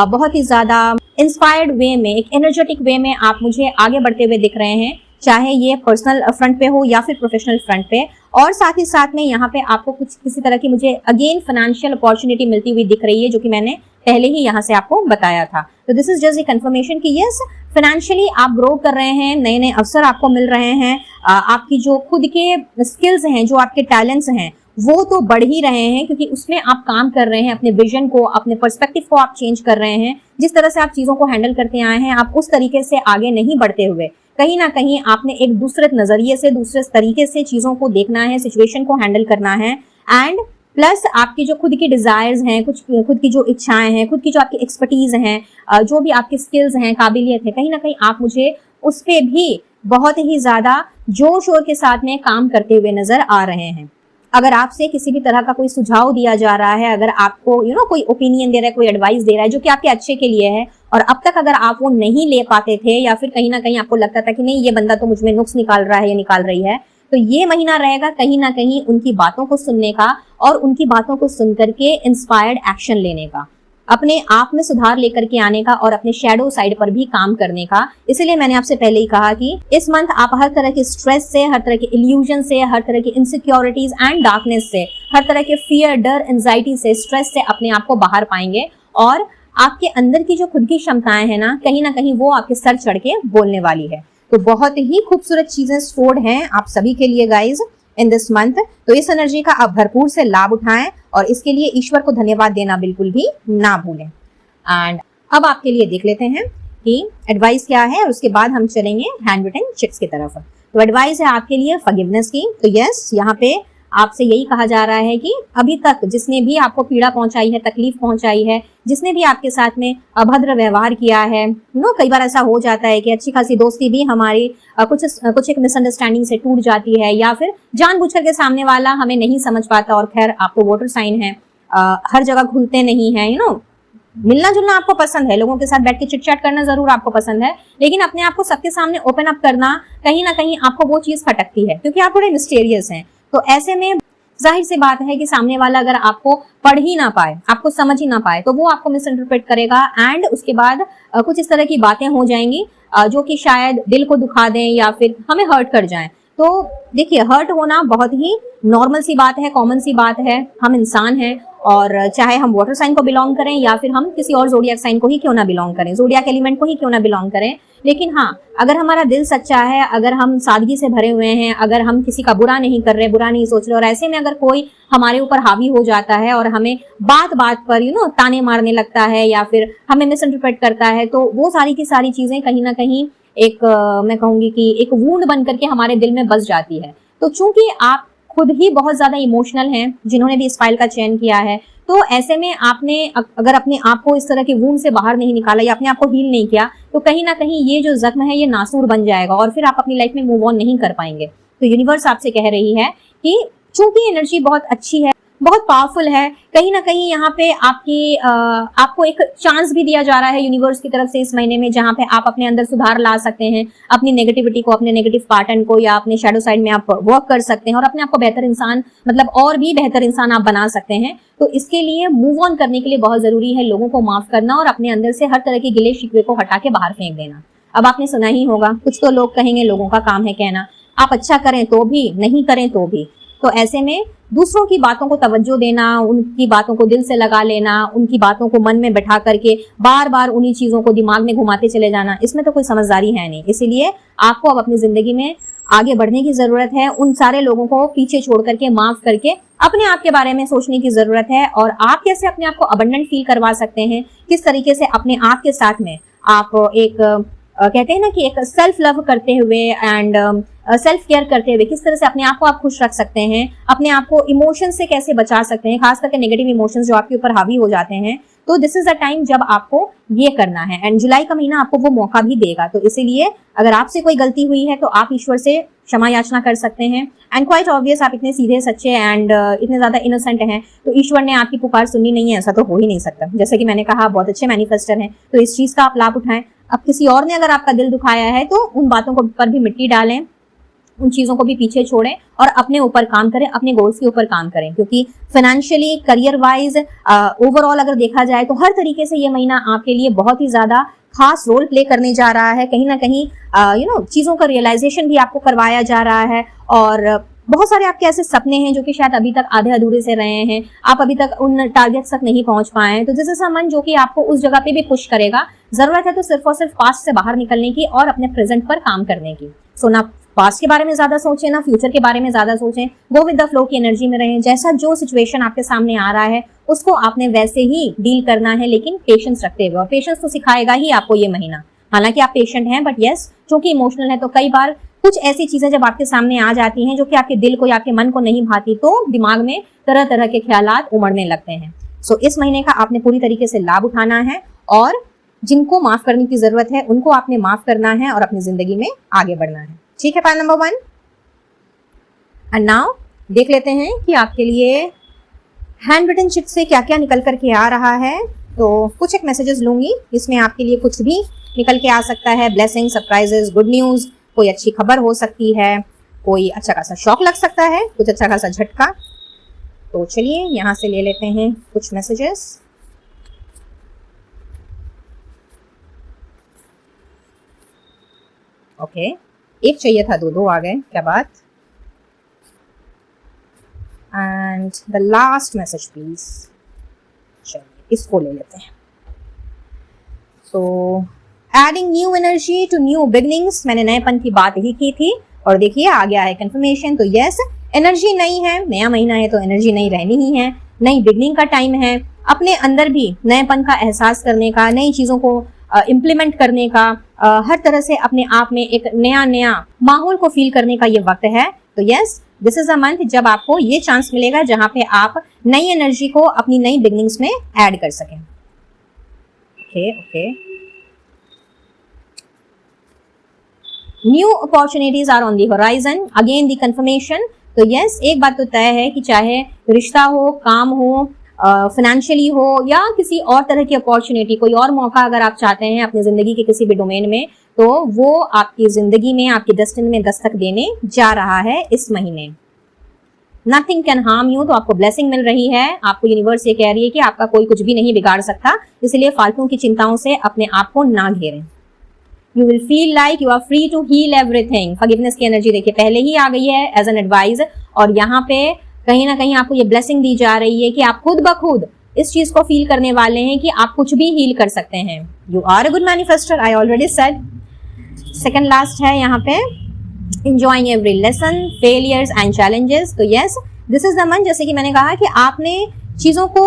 बहुत ही ज्यादा इंस्पायर्ड वे में, एक एनर्जेटिक वे में आप मुझे आगे बढ़ते हुए दिख रहे हैं, चाहे ये पर्सनल फ्रंट पे हो या फिर प्रोफेशनल फ्रंट पे। और साथ ही साथ में यहाँ पे आपको कुछ किसी तरह की मुझे अगेन फाइनेंशियल अपॉर्चुनिटी मिलती हुई दिख रही है, जो कि मैंने पहले ही यहाँ से आपको बताया था। तो this is just a confirmation कि यस, फाइनेंशियली आप ग्रो कर रहे हैं, नए नए अवसर आपको मिल रहे हैं, आपकी जो खुद के स्किल्स हैं, जो आपके टैलेंट्स हैं, वो तो बढ़ ही रहे हैं, क्योंकि उसमें आप काम कर रहे हैं, अपने विजन को, अपने पर्सपेक्टिव को आप चेंज कर रहे हैं। जिस तरह से आप चीजों को हैंडल करते आए हैं, आप उस तरीके से आगे नहीं बढ़ते हुए कहीं ना कहीं आपने एक दूसरे नजरिए से, दूसरे तरीके से चीजों को देखना है, सिचुएशन को हैंडल करना है। एंड प्लस आपकी जो खुद की डिजायर्स हैं, कुछ खुद की जो इच्छाएं हैं, खुद की जो आपकी एक्सपर्टीज हैं, जो भी आपकी स्किल्स हैं, काबिलियत है, कहीं ना कहीं आप मुझे उस पे भी बहुत ही ज्यादा जोर शोर के साथ में काम करते हुए नजर आ रहे हैं। अगर आपसे किसी भी तरह का कोई सुझाव दिया जा रहा है, अगर आपको कोई ओपिनियन दे रहा है, कोई एडवाइस दे रहा है जो कि आपके अच्छे के लिए है, और अब तक अगर आप वो नहीं ले पाते थे या फिर कहीं ना कहीं आपको लगता था कि नहीं, ये बंदा तो मुझ में नुक्स निकाल रहा है या निकाल रही है, तो ये महीना रहेगा कहीं ना कहीं उनकी बातों को सुनने का और उनकी बातों को सुन करके इंस्पायर्ड एक्शन लेने का, अपने आप में सुधार लेकर के आने का और अपने शैडो साइड पर भी काम करने का। इसीलिए मैंने आपसे पहले ही कहा कि इस मंथ आप हर तरह के स्ट्रेस से, हर तरह के इल्यूजन से, हर तरह की इनसिक्योरिटीज एंड डार्कनेस से, हर तरह के फियर, डर, एंजाइटी से, स्ट्रेस से अपने आप को बाहर पाएंगे, और आपके अंदर की जो खुद की क्षमताएं हैं ना कहीं वो आपके सर चढ़ के बोलने वाली है। तो बहुत ही खूबसूरत चीजें स्टोर्ड हैं आप सभी के लिए गाइज इन दिस मंथ। तो इस एनर्जी का आप भरपूर से लाभ उठाएं और इसके लिए ईश्वर को धन्यवाद देना बिल्कुल भी ना भूलें। एंड अब आपके लिए देख लेते हैं कि एडवाइस क्या है, और उसके बाद हम चलेंगे हैंड रिटन चिट्स की तरफ। तो एडवाइस है आपके लिए फॉरगिवनेस की। तो यस, यहाँ पे आपसे यही कहा जा रहा है कि अभी तक जिसने भी आपको पीड़ा पहुंचाई है, तकलीफ पहुंचाई है, जिसने भी आपके साथ में अभद्र व्यवहार किया है, कई बार ऐसा हो जाता है कि अच्छी खासी दोस्ती भी हमारी कुछ एक मिसअंडरस्टैंडिंग से टूट जाती है, या फिर जानबूझकर के सामने वाला हमें नहीं समझ पाता। और खैर, आप तो वाटर साइन है, हर जगह घुलते नहीं है, मिलना जुलना आपको पसंद है, लोगों के साथ बैठ के चिट चैट करना जरूर आपको पसंद है, लेकिन अपने आप को सबके सामने ओपन अप करना कहीं ना कहीं आपको वो चीज खटकती है, क्योंकि आप थोड़े मिस्टीरियस हैं। तो ऐसे में जाहिर सी बात है कि सामने वाला अगर आपको पढ़ ही ना पाए, आपको समझ ही ना पाए, तो वो आपको मिस इंटरप्रेट करेगा, एंड उसके बाद कुछ इस तरह की बातें हो जाएंगी जो कि शायद दिल को दुखा दें या फिर हमें हर्ट कर जाएं। तो देखिए, हर्ट होना बहुत ही नॉर्मल सी बात है, कॉमन सी बात है, हम इंसान हैं, और चाहे हम वाटर साइन को बिलोंग करें या फिर हम किसी और जोडियक साइन को ही क्यों ना बिलोंग करें, जोडियक एलिमेंट को ही क्यों ना बिलोंग करें, लेकिन हाँ, अगर हमारा दिल सच्चा है, अगर हम सादगी से भरे हुए हैं, अगर हम किसी का बुरा नहीं कर रहे, बुरा नहीं सोच रहे, और ऐसे में अगर कोई हमारे ऊपर हावी हो जाता है और हमें बात बात पर ताने मारने लगता है या फिर हमें मिस इंटरप्रेट करता है, तो वो सारी की सारी चीजें कहीं ना कहीं एक मैं कहूंगी कि एक वूंड बन करके हमारे दिल में बस जाती है। तो चूंकि आप खुद ही बहुत ज्यादा इमोशनल हैं, जिन्होंने भी इस फाइल का चयन किया है, तो ऐसे में आपने अगर अपने आप को इस तरह की वूंड से बाहर नहीं निकाला या अपने आप को हील नहीं किया, तो कहीं ना कहीं ये जो जख्म है ये नासूर बन जाएगा और फिर आप अपनी लाइफ में मूव ऑन नहीं कर पाएंगे। तो यूनिवर्स आपसे कह रही है कि चूंकि एनर्जी बहुत अच्छी है, बहुत पावरफुल है, कहीं ना कहीं यहाँ पे आपको एक चांस भी दिया जा रहा है यूनिवर्स की तरफ से इस महीने में, जहाँ पे आप अपने अंदर सुधार ला सकते हैं, अपनी नेगेटिविटी को, अपने नेगेटिव पैटर्न को या अपने शैडो साइड में आप वर्क कर सकते हैं और अपने आप को बेहतर इंसान, मतलब और भी बेहतर इंसान आप बना सकते हैं। तो इसके लिए मूव ऑन करने के लिए बहुत जरूरी है लोगों को माफ करना और अपने अंदर से हर तरह के गिले शिकवे को हटा के बाहर फेंक देना। अब आपने सुना ही होगा, कुछ तो लोग कहेंगे, लोगों का काम है कहना, आप अच्छा करें तो भी, नहीं करें तो भी। तो ऐसे में दूसरों की बातों को तवज्जो देना, उनकी बातों को दिल से लगा लेना, उनकी बातों को मन में बैठा करके बार बार उन्हीं चीजों को दिमाग में घुमाते चले जाना, इसमें तो कोई समझदारी है नहीं। इसीलिए आपको अब अपनी जिंदगी में आगे बढ़ने की जरूरत है, उन सारे लोगों को पीछे छोड़ करके, माफ करके अपने आप के बारे में सोचने की जरूरत है। और आप कैसे अपने आप को अबंडेंट फील करवा सकते हैं, किस तरीके से अपने आप के साथ में आप एक कहते हैं ना कि एक सेल्फ लव करते हुए एंड सेल्फ केयर करते हुए किस तरह से अपने आप को आप खुश रख सकते हैं, अपने आप को इमोशन से कैसे बचा सकते हैं, खास करके नेगेटिव इमोशंस जो आपके ऊपर हावी हो जाते हैं। तो दिस इज द टाइम जब आपको ये करना है, एंड जुलाई का महीना आपको वो मौका भी देगा। तो इसीलिए अगर आपसे कोई गलती हुई है तो आप ईश्वर से क्षमा याचना कर सकते हैं। एंड क्वाइट ऑब्वियस, आप इतने सीधे सच्चे एंड इतने ज्यादा इनोसेंट हैं, तो ईश्वर ने आपकी पुकार सुनी नहीं है, ऐसा तो हो ही नहीं सकता। जैसे कि मैंने कहा, बहुत अच्छे मैनिफेस्टर हैं, तो इस चीज का आप लाभ उठाएं। अब किसी और ने अगर आपका दिल दुखाया है तो उन बातों को पर भी मिट्टी डालें, उन चीजों को भी पीछे छोड़ें और अपने ऊपर काम करें, अपने गोल्स के ऊपर काम करें। क्योंकि फाइनेंशियली, करियर वाइज, ओवरऑल अगर देखा जाए तो हर तरीके से ये महीना आपके लिए बहुत ही ज्यादा खास रोल प्ले करने जा रहा है। कहीं ना कहीं चीजों का रियलाइजेशन भी आपको करवाया जा रहा है, और बहुत सारे आपके ऐसे सपने हैं जो कि शायद अभी तक आधे अधूरे से रहे हैं, आप अभी तक उन टारगेट्स तक नहीं पहुंच पाए हैं। तो दिस इज अ मंथ जो कि आपको उस जगह पे भी पुश करेगा। जरूरत है तो सिर्फ और सिर्फ पास्ट से बाहर निकलने की और अपने प्रेजेंट पर काम करने की। सो ना पास्ट के बारे में ज्यादा सोचें, ना फ्यूचर के बारे में ज्यादा सोचें, गो विद द फ्लो की एनर्जी में रहें। जैसा जो सिचुएशन आपके सामने आ रहा है उसको आपने वैसे ही डील करना है, लेकिन पेशेंस रखते हुए। और पेशेंस तो सिखाएगा ही आपको ये महीना। हालांकि आप पेशेंट हैं, बट यस, क्योंकि इमोशनल है तो कई बार कुछ ऐसी चीजें जब आपके सामने आ जाती हैं जो कि आपके दिल को या आपके मन को नहीं भाती, तो दिमाग में तरह तरह के ख्यालात उमड़ने लगते हैं। सो इस महीने का आपने पूरी तरीके से लाभ उठाना है, और जिनको माफ करने की जरूरत है उनको आपने माफ करना है और अपनी जिंदगी में आगे बढ़ना है। ठीक है, पाइल नंबर 1। एंड नाउ देख लेते हैं कि आपके लिए हैंड रिटन चिट से क्या क्या निकल करके आ रहा है। तो कुछ एक मैसेजेस लूंगी, इसमें आपके लिए कुछ भी निकल के आ सकता है। ब्लेसिंग, सरप्राइजेस, गुड न्यूज, कोई अच्छी खबर हो सकती है, कोई अच्छा खासा शॉक लग सकता है, कुछ अच्छा खासा झटका। तो चलिए यहां से ले लेते हैं कुछ मैसेजेस। ओके, एक चाहिए था, दो आ गए, क्या बात। And the last message please. चलिए इसको ले लेते हैं। तो adding new energy to new beginnings, मैंने नएपन की बात ही की थी, और देखिए आ गया है कंफर्मेशन। तो यस, एनर्जी नई है, नया महीना है तो एनर्जी नई रहनी ही है, नई बिगनिंग का टाइम है। अपने अंदर भी नएपन का एहसास करने का, नई चीजों को इम्प्लीमेंट करने का, हर तरह से अपने आप में एक नया माहौल को फील करने का ये वक्त है। तो yes, this is a month जब आपको ये चांस मिलेगा जहां पे आप नई एनर्जी को अपनी नई बिगनिंग्स में ऐड कर सकें। Okay, new opportunities are on the horizon, again the confirmation. तो यस, एक बात तो तय है कि चाहे रिश्ता हो, काम हो, फाइनेंशियली हो, या किसी और तरह की अपॉर्चुनिटी, कोई और मौका अगर आप चाहते हैं अपनी जिंदगी के किसी भी डोमेन में, तो वो आपकी जिंदगी में, आपकी डेस्टिनी में दस्तक देने जा रहा है इस महीने। नथिंग कैन हार्म यू, तो आपको ब्लेसिंग मिल रही है। आपको यूनिवर्स ये कह रही है कि आपका कोई कुछ भी नहीं बिगाड़ सकता, इसलिए फालतू की चिंताओं से अपने आप को ना घेरें। You will feel like you are free to heal everything. Forgiveness की एनर्जी देखिए पहले ही आ गई है एज एन एडवाइस, और यहाँ पे कहीं ना कहीं आपको ये ब्लेसिंग दी जा रही है कि आप खुद ब खुद इस चीज को फील करने वाले हैं कि आप कुछ भी हील कर सकते हैं। You are a good manifester, I already said. Second last है यहाँ पे, enjoying every lesson, failures and challenges। तो yes, this is the month, जैसे कि मैंने कहा कि आपने चीजों को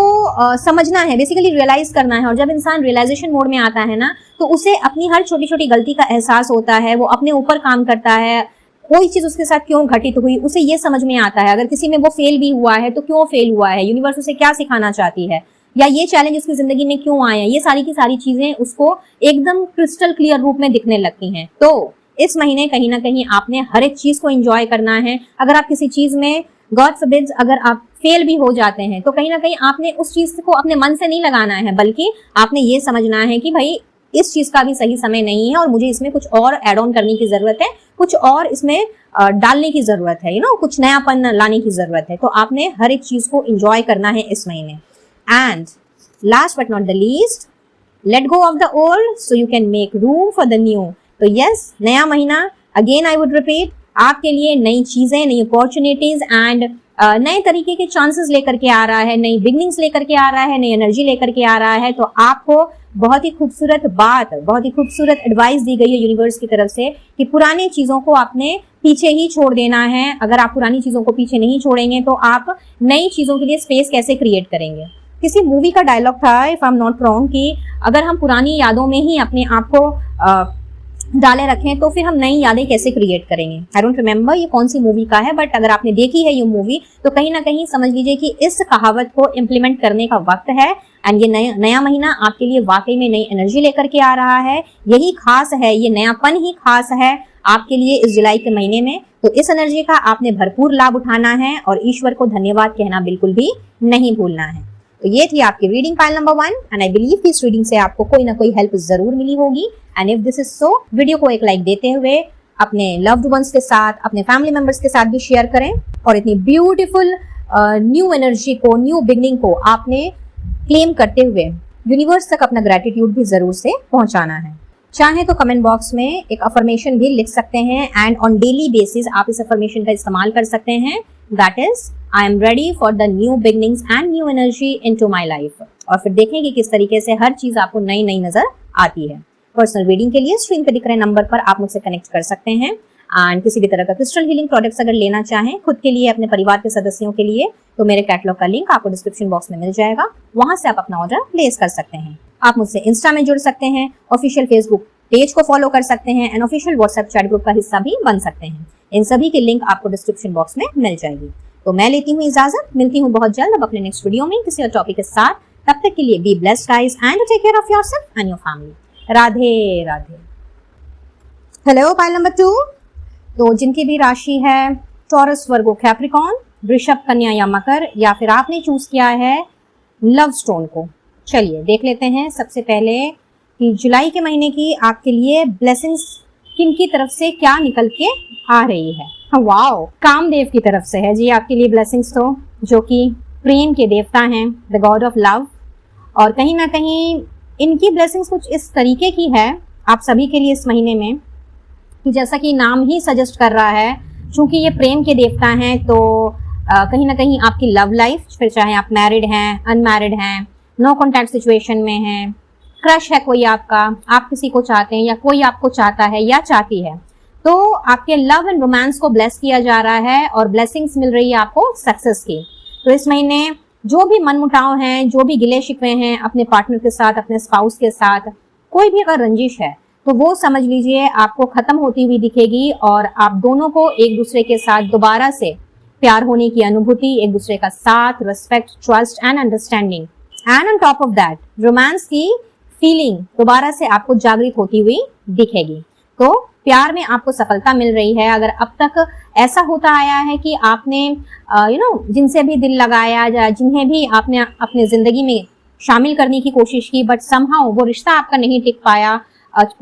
समझना है, बेसिकली रियलाइज करना है। और जब इंसान रियलाइजेशन मोड में आता है ना, तो उसे अपनी हर छोटी छोटी गलती का एहसास होता है, वो अपने ऊपर काम करता है। कोई चीज उसके साथ क्यों घटित हुई उसे ये समझ में आता है। अगर किसी में वो फेल भी हुआ है तो क्यों फेल हुआ है, यूनिवर्स उसे क्या सिखाना चाहती है, या ये चैलेंज उसकी जिंदगी में क्यों आए हैं, ये सारी की सारी चीजें उसको एकदम क्रिस्टल क्लियर रूप में दिखने लगती हैं। तो इस महीने कहीं ना कहीं आपने हर एक चीज को एंजॉय करना है। अगर आप किसी चीज में, गॉड फॉरबिड्स, अगर आप फेल भी हो जाते हैं तो कहीं ना कहीं आपने उस चीज को अपने मन से नहीं लगाना है, बल्कि आपने ये समझना है कि भाई इस चीज का भी सही समय नहीं है और मुझे इसमें कुछ और एड ऑन करने की जरूरत है, कुछ और इसमें डालने की जरूरत है, कुछ नयापन लाने की जरूरत है। तो आपने हर एक चीज को एंजॉय करना है इस महीने। And last but not the least, let go of the old so you can make room for the new. तो यस, नया महीना, अगेन आई वुड रिपीट, आपके लिए नई चीजें, नई अपॉर्चुनिटीज एंड नए तरीके के चांसेस लेकर के आ रहा है, नई बिगनिंग्स लेकर के आ रहा है, नई एनर्जी लेकर के आ रहा है। तो आपको बहुत ही खूबसूरत बात, बहुत ही खूबसूरत एडवाइस दी गई है यूनिवर्स की तरफ से कि पुरानी चीजों को आपने पीछे ही छोड़ देना है। अगर आप पुरानी चीजों को पीछे नहीं छोड़ेंगे तो आप नई चीजों के लिए स्पेस कैसे क्रिएट करेंगे। किसी मूवी का डायलॉग था, if I am not wrong, कि अगर हम पुरानी यादों में ही अपने आप को डाले रखें तो फिर हम नई यादें कैसे क्रिएट करेंगे। आई डोंट रिमेम्बर ये कौन सी मूवी का है, बट अगर आपने देखी है ये मूवी तो कहीं ना कहीं समझ लीजिए कि इस कहावत को इम्प्लीमेंट करने का वक्त है। एंड ये नया महीना आपके लिए वाकई में नई एनर्जी लेकर के आ रहा है। यही खास है, ये नयापन ही खास है आपके लिए इस जुलाई के महीने में। तो इस एनर्जी का आपने भरपूर लाभ उठाना है और ईश्वर को धन्यवाद कहना बिल्कुल भी नहीं भूलना है। तो ये थी आपकी reading pile number 1 and I believe कि इस रीडिंग से आपको कोई ना कोई हेल्प जरूर मिली होगी। And if this is so, video को एक लाइक देते हुए अपने लव्ड वंस के साथ, अपने फैमिली मेंबर्स के साथ भी शेयर करें और इतनी ब्यूटीफुल न्यू एनर्जी को, न्यू बिगनिंग को आपने क्लेम करते हुए यूनिवर्स तक अपना ग्रेटिट्यूड भी जरूर से पहुंचाना है। चाहे तो कमेंट बॉक्स में एक अफर्मेशन भी लिख सकते हैं एंड ऑन डेली बेसिस आप इस अफर्मेशन का इस्तेमाल कर सकते हैं। That is I am ready for the new beginnings and new energy into my life. और फिर देखें कि किस तरीके से हर चीज आपको नई नई नजर आती है। पर्सनल रीडिंग के लिए स्क्रीन पर दिख रहे नंबर पर आप मुझसे कनेक्ट कर सकते हैं। एंड किसी भी तरह का क्रिस्टल हीलिंग प्रोडक्ट्स अगर लेना चाहें खुद के लिए, अपने परिवार के सदस्यों के लिए, तो मेरे कैटलॉग का लिंक आपको डिस्क्रिप्शन बॉक्स में मिल जाएगा। वहां से आप अपना ऑर्डर प्लेस कर सकते हैं। आप मुझसे इंस्टा में जुड़ सकते हैं, ऑफिशियल फेसबुक पेज को फॉलो कर सकते हैं and official WhatsApp chat group का हिस्सा भी बन सकते हैं। इन सभी की लिंक आपको डिस्क्रिप्शन बॉक्स में मिल जाएगी। तो मैं लेती हूँ इजाजत, मिलती हूँ बहुत जल्द अब अपने नेक्स्ट वीडियो में किसी और टॉपिक के साथ। तब तक के लिए be blessed guys and take care of yourself and your family. Radhe Radhe. Hello pile number 2। तो जिनकी भी राशि है टॉरस, वर्गो, कैप्रिकॉर्न, वृषभ, कन्या या मकर, या फिर आपने चूज किया है लव स्टोन को, चलिए देख लेते हैं सबसे पहले कि जुलाई के महीने की आपके लिए ब्लेसिंग्स किन की तरफ से क्या निकल के आ रही है। वाओ, कामदेव की तरफ से है जी आपके लिए ब्लेसिंग्स, तो जो कि प्रेम के देवता हैं, द गॉड ऑफ लव। और कहीं ना कहीं इनकी ब्लेसिंग्स कुछ इस तरीके की है आप सभी के लिए इस महीने में कि जैसा कि नाम ही सजेस्ट कर रहा है, चूंकि ये प्रेम के देवता हैं तो कहीं ना कहीं आपकी लव लाइफ, फिर चाहे आप मैरिड हैं, अनमैरिड हैं, नो कॉन्टैक्ट सिचुएशन में हैं, क्रश है कोई आपका, आप किसी को चाहते हैं या कोई आपको चाहता है या चाहती है, तो आपके लव एंड रोमांस को ब्लेस किया जा रहा है और ब्लेसिंग्स मिल रही है आपको सक्सेस की। तो इस महीने जो भी मनमुटाव हैं, जो भी गिले शिकवे हैं अपने पार्टनर के साथ, अपने स्पाउस के साथ, कोई भी अगर रंजिश है तो वो समझ लीजिए आपको खत्म होती हुई दिखेगी और आप दोनों को एक दूसरे के साथ दोबारा से प्यार होने की अनुभूति, एक दूसरे का साथ, respect, trust and understanding and on top of that romance की फीलिंग दोबारा से आपको जागृत होती हुई दिखेगी। तो प्यार में आपको सफलता मिल रही है। अगर अब तक ऐसा होता आया है कि आपने जिनसे भी दिल लगाया, जिन्हें भी आपने अपने जिंदगी में शामिल करने की कोशिश की, बट समहाउ वो रिश्ता आपका नहीं टिक पाया,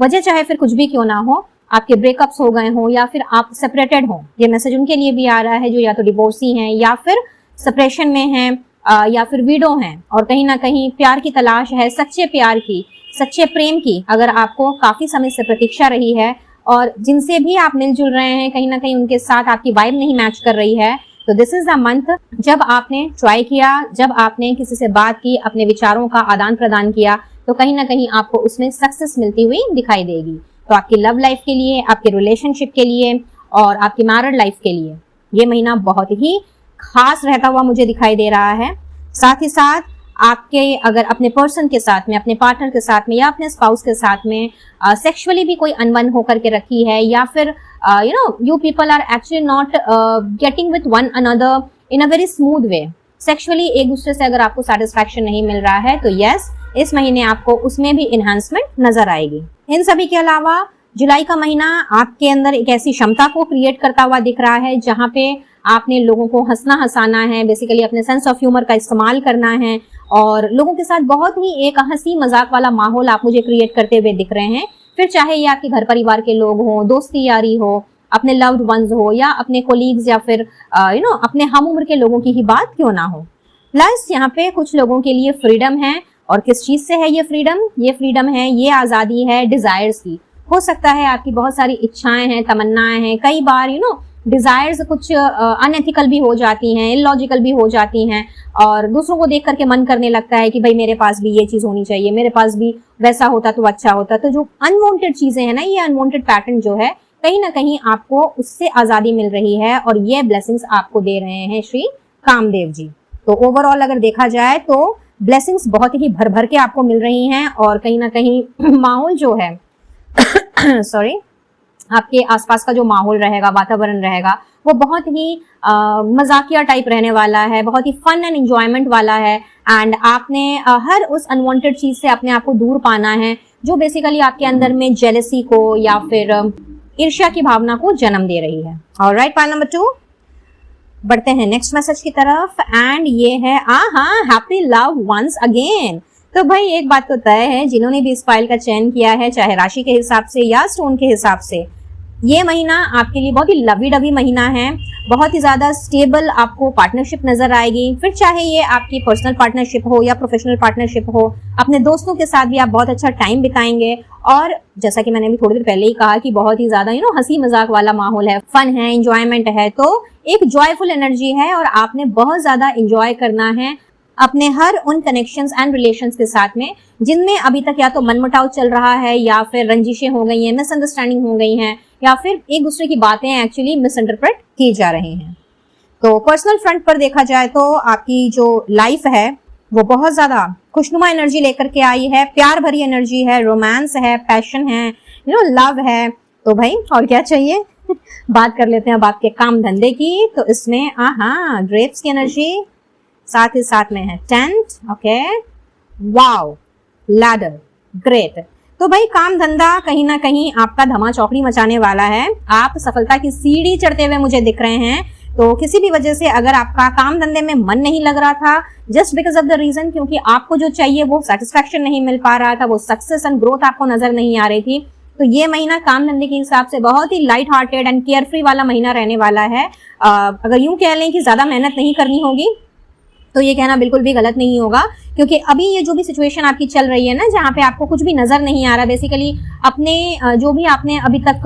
वजह चाहे फिर कुछ भी क्यों ना हो, आपके ब्रेकअप्स हो गए हो या फिर आप सेपरेटेड हो, ये मैसेज उनके लिए भी आ रहा है जो या तो डिवोर्सी हैं या फिर सेपरेशन में हैं या फिर विडो हैं और कहीं ना कहीं प्यार की तलाश है, सच्चे प्यार की, सच्चे प्रेम की अगर आपको काफी समय से प्रतीक्षा रही है और जिनसे भी आप मिलजुल रहे हैं कहीं ना कहीं उनके साथ आपकी वाइब नहीं मैच कर रही है, तो दिस इज द मंथ जब आपने ट्राई किया, जब आपने किसी से बात की, अपने विचारों का आदान प्रदान किया, तो कहीं ना कहीं आपको उसमें सक्सेस मिलती हुई दिखाई देगी। तो आपकी लव लाइफ के लिए, आपके रिलेशनशिप के लिए और आपकी मैरिड लाइफ के लिए ये महीना बहुत ही खास रहता हुआ मुझे दिखाई दे रहा है। साथ ही साथ आपके अगर अपने पर्सन के साथ में, अपने पार्टनर के साथ में या अपने स्पाउस के साथ में सेक्सुअली भी कोई अनबन होकर के रखी है या फिर you people are actually not getting with one another in a very smooth way, sexually एक दूसरे से अगर आपको सेटिस्फैक्शन नहीं मिल रहा है तो यस, इस महीने आपको उसमें भी इन्हांसमेंट नजर आएगी। इन सभी के अलावा जुलाई का महीना आपके अंदर एक ऐसी क्षमता को क्रिएट करता हुआ दिख रहा है जहां पे आपने लोगों को हंसना हंसाना है, बेसिकली अपने सेंस ऑफ ह्यूमर का इस्तेमाल करना है और लोगों के साथ बहुत ही एक हंसी मजाक वाला माहौल आप मुझे क्रिएट करते हुए दिख रहे हैं। फिर चाहे ये आपके घर परिवार के लोग हों, दोस्ती यारी हो, अपने लव्ड वंस हो या अपने कोलीग्स या फिर अपने हम उम्र के लोगों की ही बात क्यों ना हो। प्लस यहाँ पे कुछ लोगों के लिए फ्रीडम है और किस चीज से है ये फ्रीडम? ये फ्रीडम है, ये आजादी है डिजायर्स की। हो सकता है आपकी बहुत सारी इच्छाएं हैं, तमन्नाएं हैं, कई बार डिजायर्स कुछ अनएथिकल भी हो जाती हैं, इलॉजिकल भी हो जाती हैं और दूसरों को देख करके मन करने लगता है कि भाई मेरे पास भी ये चीज होनी चाहिए, मेरे पास भी वैसा होता तो अच्छा होता। तो जो अनवांटेड चीजें हैं ना, ये अनवांटेड पैटर्न जो है कहीं ना कहीं आपको उससे आजादी मिल रही है और ये ब्लेसिंग्स आपको दे रहे हैं श्री कामदेव जी। तो ओवरऑल अगर देखा जाए तो ब्लेसिंग्स बहुत ही भर भर के आपको मिल रही हैं और कहीं ना कहीं माहौल जो है सॉरी, आपके आसपास का जो माहौल रहेगा, वातावरण रहेगा, वो बहुत ही मजाकिया टाइप रहने वाला है, बहुत ही फन एंड एंजॉयमेंट वाला है। एंड आपने हर उस अनवांटेड चीज से अपने आप को दूर पाना है जो बेसिकली आपके अंदर में जेलसी को या फिर ईर्ष्या की भावना को जन्म दे रही है। Alright, point number 2। बढ़ते हैं नेक्स्ट मैसेज की तरफ एंड ये है हैप्पी लव वंस अगेन। तो भाई एक बात तो तय है, जिन्होंने भी इस फाइल का चयन किया है, चाहे राशि के हिसाब से या स्टोन के हिसाब से, ये महीना आपके लिए बहुत ही लवी डवी महीना है। बहुत ही ज्यादा स्टेबल आपको पार्टनरशिप नजर आएगी, फिर चाहे ये आपकी पर्सनल पार्टनरशिप हो या प्रोफेशनल पार्टनरशिप हो। अपने दोस्तों के साथ भी आप बहुत अच्छा टाइम बिताएंगे और जैसा कि मैंने अभी थोड़ी देर पहले ही कहा कि बहुत ही ज्यादा हंसी मजाक वाला माहौल है, फन है, एंजॉयमेंट है, तो एक जॉयफुल एनर्जी है और आपने बहुत ज्यादा इंजॉय करना है अपने हर उन कनेक्शंस एंड रिलेशंस के साथ में जिनमें अभी तक या तो मनमुटाव चल रहा है या फिर रंजिशें हो गई हैं, मिसअंडरस्टैंडिंग हो गई हैं या फिर एक दूसरे की बातें एक्चुअली मिसइंटरप्रेट की जा रही हैं। तो पर्सनल फ्रंट पर देखा जाए तो आपकी जो लाइफ है वो बहुत ज्यादा खुशनुमा एनर्जी लेकर के आई है, प्यार भरी एनर्जी है, रोमांस है, पैशन है, लव है। तो भाई और क्या चाहिए। बात कर लेते हैं अब आपके काम धंधे की। तो इसमें ग्रेप्स की एनर्जी, साथ ही साथ में है tent, okay, wow, ladder, great. तो भाई काम धंधा कहीं ना कहीं आपका धमा चौकड़ी मचाने वाला है। आप सफलता की सीढ़ी चढ़ते हुए मुझे दिख रहे हैं। तो किसी भी वजह से अगर आपका काम धंधे में मन नहीं लग रहा था, just because of the reason क्योंकि आपको जो चाहिए वो सेटिस्फैक्शन नहीं मिल पा रहा था, वो सक्सेस एंड ग्रोथ आपको नजर नहीं आ रही थी, तो ये महीना काम धंधे के हिसाब से बहुत ही light hearted and care free वाला महीना रहने वाला है। अगर यूं कह लें कि ज्यादा मेहनत नहीं करनी होगी तो ये कहना बिल्कुल भी गलत नहीं होगा, क्योंकि अभी ये जो भी सिचुएशन आपकी चल रही है ना, जहाँ पे आपको कुछ भी नजर नहीं आ रहा, बेसिकली अपने जो भी आपने अभी तक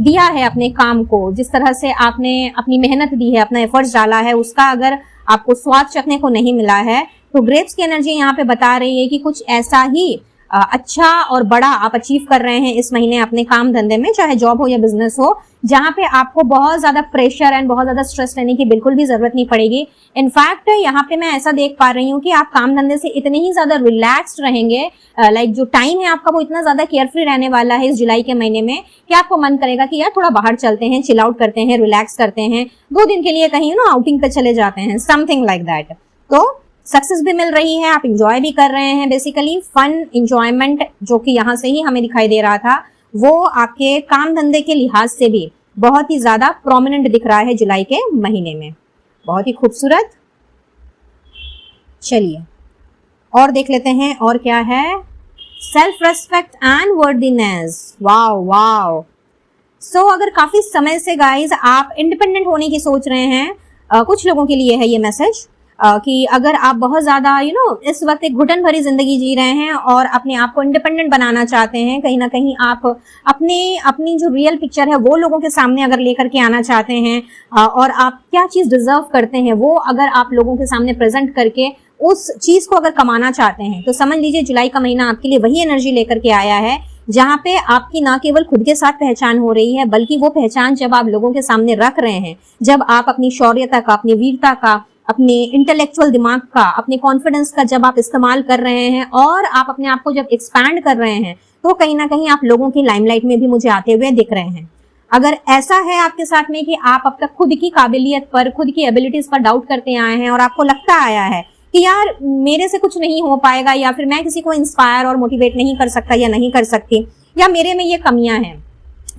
दिया है अपने काम को, जिस तरह से आपने अपनी मेहनत दी है, अपना एफर्ट्स डाला है, उसका अगर आपको स्वाद चखने को नहीं मिला है तो ग्रेप्स की एनर्जी यहाँ पे बता रही है कि कुछ ऐसा ही अच्छा और बड़ा आप अचीव कर रहे हैं इस महीने अपने काम धंधे में, चाहे जॉब हो या बिजनेस हो, जहां पे आपको बहुत ज्यादा प्रेशर एंड बहुत ज्यादा स्ट्रेस लेने की बिल्कुल भी जरूरत नहीं पड़ेगी। इनफैक्ट यहाँ पे मैं ऐसा देख पा रही हूँ कि आप काम धंधे से इतने ही ज्यादा रिलैक्स्ड रहेंगे, लाइक जो टाइम है आपका वो इतना ज्यादा केयरफ्री रहने वाला है इस जुलाई के महीने में कि आपको मन करेगा कि यार थोड़ा बाहर चलते हैं, चिल आउट करते हैं, रिलैक्स करते हैं, 2 दिन के लिए कहीं आउटिंग पे चले जाते हैं, समथिंग लाइक दैट। तो सक्सेस भी मिल रही है, आप इंजॉय भी कर रहे हैं, बेसिकली फन इंजॉयमेंट जो कि यहाँ से ही हमें दिखाई दे रहा था वो आपके काम धंधे के लिहाज से भी बहुत ही ज्यादा प्रोमिनेंट दिख रहा है जुलाई के महीने में। बहुत ही खूबसूरत। चलिए और देख लेते हैं और क्या है। Self respect and worthiness, wow wow. So अगर काफी समय से गाइज आप इंडिपेंडेंट होने की सोच रहे हैं, कुछ लोगों के लिए है ये मैसेज कि अगर आप बहुत ज्यादा इस वक्त एक घुटन भरी जिंदगी जी रहे हैं और अपने आप को इंडिपेंडेंट बनाना चाहते हैं, कहीं ना कहीं आप अपनी जो रियल पिक्चर है वो लोगों के सामने अगर लेकर के आना चाहते हैं और आप क्या चीज डिजर्व करते हैं वो अगर आप लोगों के सामने प्रेजेंट करके उस चीज को अगर कमाना चाहते हैं, तो समझ लीजिए जुलाई का महीना आपके लिए वही एनर्जी लेकर के आया है, जहां पे आपकी ना केवल खुद के साथ पहचान हो रही है, बल्कि वो पहचान जब आप लोगों के सामने रख रहे हैं, जब आप अपनी शौर्यता का, अपनी वीरता का, अपने इंटेलेक्चुअल दिमाग का, अपने कॉन्फिडेंस का जब आप इस्तेमाल कर रहे हैं और आप अपने आप को जब एक्सपैंड कर रहे हैं, तो कहीं ना कहीं आप लोगों की लाइमलाइट में भी मुझे आते हुए दिख रहे हैं। अगर ऐसा है आपके साथ में कि आप अब तक खुद की काबिलियत पर, खुद की एबिलिटीज पर डाउट करते आए हैं और आपको लगता आया है कि यार मेरे से कुछ नहीं हो पाएगा, या फिर मैं किसी को इंस्पायर और मोटिवेट नहीं कर सकता या नहीं कर सकती, या मेरे में ये कमियां हैं,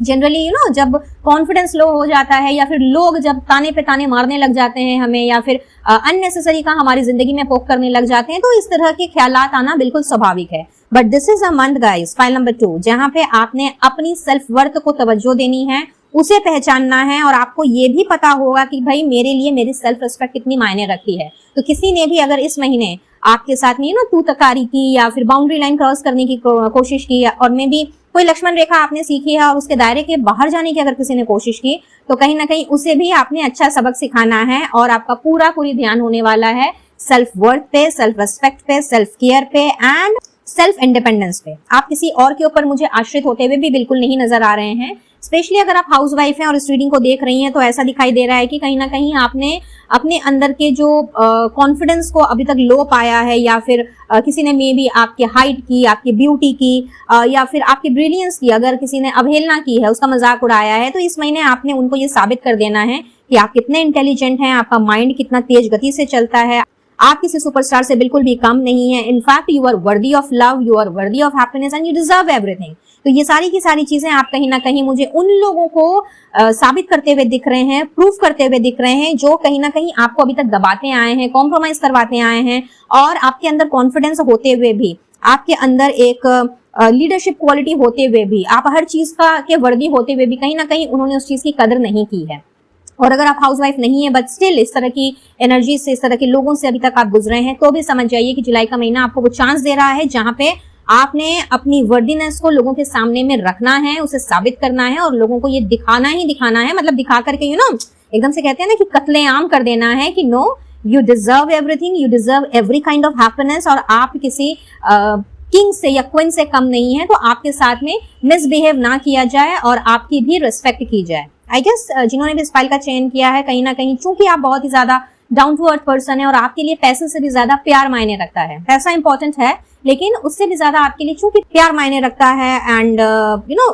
जनरली जब कॉन्फिडेंस लो हो जाता है या फिर लोग जब ताने पे ताने मारने लग जाते हैं हमें, या फिर अननेसेसरी का हमारी जिंदगी में पोक करने लग जाते हैं, तो इस तरह के ख्यालात आना बिल्कुल स्वाभाविक है। But this is a month guys, file number 2, जहां पे आपने अपनी सेल्फ वर्थ को तवज्जो देनी है, उसे पहचानना है और आपको ये भी पता होगा कि भाई मेरे लिए मेरी सेल्फ रिस्पेक्ट कितनी मायने रखती है। तो किसी ने भी अगर इस महीने आपके साथ में तू तकारी की या फिर बाउंड्री लाइन क्रॉस करने की कोशिश की, और में भी कोई लक्ष्मण रेखा आपने सीखी है और उसके दायरे के बाहर जाने की अगर किसी ने कोशिश की, तो कहीं ना कहीं उसे भी आपने अच्छा सबक सिखाना है और आपका पूरी ध्यान होने वाला है सेल्फ वर्थ पे, सेल्फ रेस्पेक्ट पे, सेल्फ केयर पे एंड सेल्फ इंडिपेंडेंस पे। आप किसी और के ऊपर मुझे आश्रित होते हुए भी बिल्कुल नहीं नजर आ रहे हैं। स्पेशली अगर आप हाउसवाइफ हैं और इस रीडिंग को देख रही हैं तो ऐसा दिखाई दे रहा है कि कहीं ना कहीं आपने अपने अंदर के जो कॉन्फिडेंस को अभी तक लो पाया है, या फिर किसी ने मे बी आपके हाइट की, आपकी ब्यूटी की या फिर आपकी ब्रिलियंस की अगर किसी ने अवहेलना की है, उसका मजाक उड़ाया है, तो इस महीने आपने उनको ये साबित कर देना है कि आप कितने इंटेलिजेंट हैं, आपका माइंड कितना तेज गति से चलता है, आप किसी सुपरस्टार से बिल्कुल भी कम नहीं है। In fact you are worthy of love, you are worthy of happiness and you deserve everything. तो ये सारी की सारी चीजें आप कहीं ना कहीं मुझे उन लोगों को साबित करते हुए दिख रहे हैं, प्रूफ करते हुए दिख रहे हैं, जो कहीं ना कहीं आपको अभी तक दबाते आए हैं, कॉम्प्रोमाइज करवाते आए हैं, और आपके अंदर कॉन्फिडेंस होते हुए भी, आपके अंदर एक लीडरशिप क्वालिटी होते हुए भी, आप हर चीज का के वर्दी होते हुए भी कहीं ना कहीं उन्होंने उस चीज की कदर नहीं की है। और अगर आप हाउसवाइफ नहीं है बट स्टिल इस तरह की एनर्जी से, इस तरह के लोगों से अभी तक आप गुजरे हैं, तो भी समझ जाइए कि जुलाई का महीना आपको वो चांस दे रहा है जहां पे आपने अपनी वर्दीनेस को लोगों के सामने में रखना है, उसे साबित करना है और लोगों को ये दिखाना ही दिखाना है। मतलब दिखा करके एकदम से कहते हैं ना कि कत्लेआम कर देना है कि no, you deserve everything, you deserve every kind of happiness, और आप किसी किंग से या क्वीन से कम नहीं है, तो आपके साथ में मिसबिहेव ना किया जाए और आपकी भी रिस्पेक्ट की जाए। आई गेस जिन्होंने भी इस फाइल का चयन किया है, कहीं ना कहीं चूंकि आप बहुत ही ज्यादा डाउन टू अर्थ पर्सन है और आपके लिए पैसे से भी ज्यादा प्यार मायने रखता है। पैसा इंपॉर्टेंट है लेकिन उससे भी ज्यादा आपके लिए चूंकि प्यार मायने रखता है एंड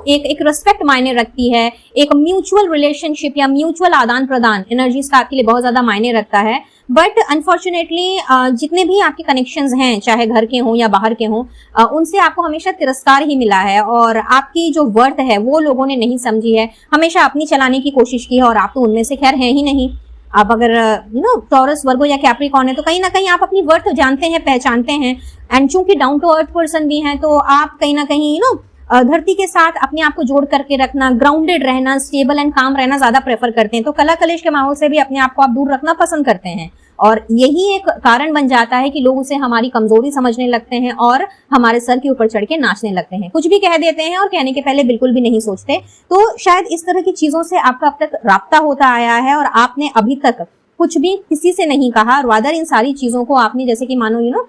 एक रिस्पेक्ट मायने रखती है, एक म्यूचुअल रिलेशनशिप या म्यूचुअल आदान प्रदान एनर्जीज का आपके लिए बहुत ज्यादा मायने रखता है। बट अनफॉर्चुनेटली जितने भी आपके कनेक्शंस हैं, चाहे घर के हों या बाहर के हों, उनसे आपको हमेशा तिरस्कार ही मिला है और आपकी जो वर्थ है वो लोगों ने नहीं समझी है, हमेशा अपनी चलाने की कोशिश की है, और आप तो उनमें से खैर हैं ही नहीं। आप अगर टॉरस, वर्गो या कैप्रिकॉर्न है तो कहीं ना कहीं आप अपनी वर्थ जानते हैं, पहचानते हैं, एंड चूंकि डाउन टू अर्थ पर्सन भी हैं तो आप कहीं ना कहीं धरती के साथ अपने आप को जोड़ करके रखना, ग्राउंडेड रहना, स्टेबल एंड काम रहना ज्यादा प्रेफर करते हैं। तो कला कलेश के माहौल से भी अपने आप को आप दूर रखना पसंद करते हैं, और यही एक कारण बन जाता है कि लोग उसे हमारी कमजोरी समझने लगते हैं और हमारे सर के ऊपर चढ़ के नाचने लगते हैं, कुछ भी कह देते हैं और कहने के पहले बिल्कुल भी नहीं सोचते। तो शायद इस तरह की चीजों से आपका अब तक राब्ता होता आया है और आपने अभी तक कुछ भी किसी से नहीं कहा। रादर इन सारी चीजों को आपने जैसे कि मानो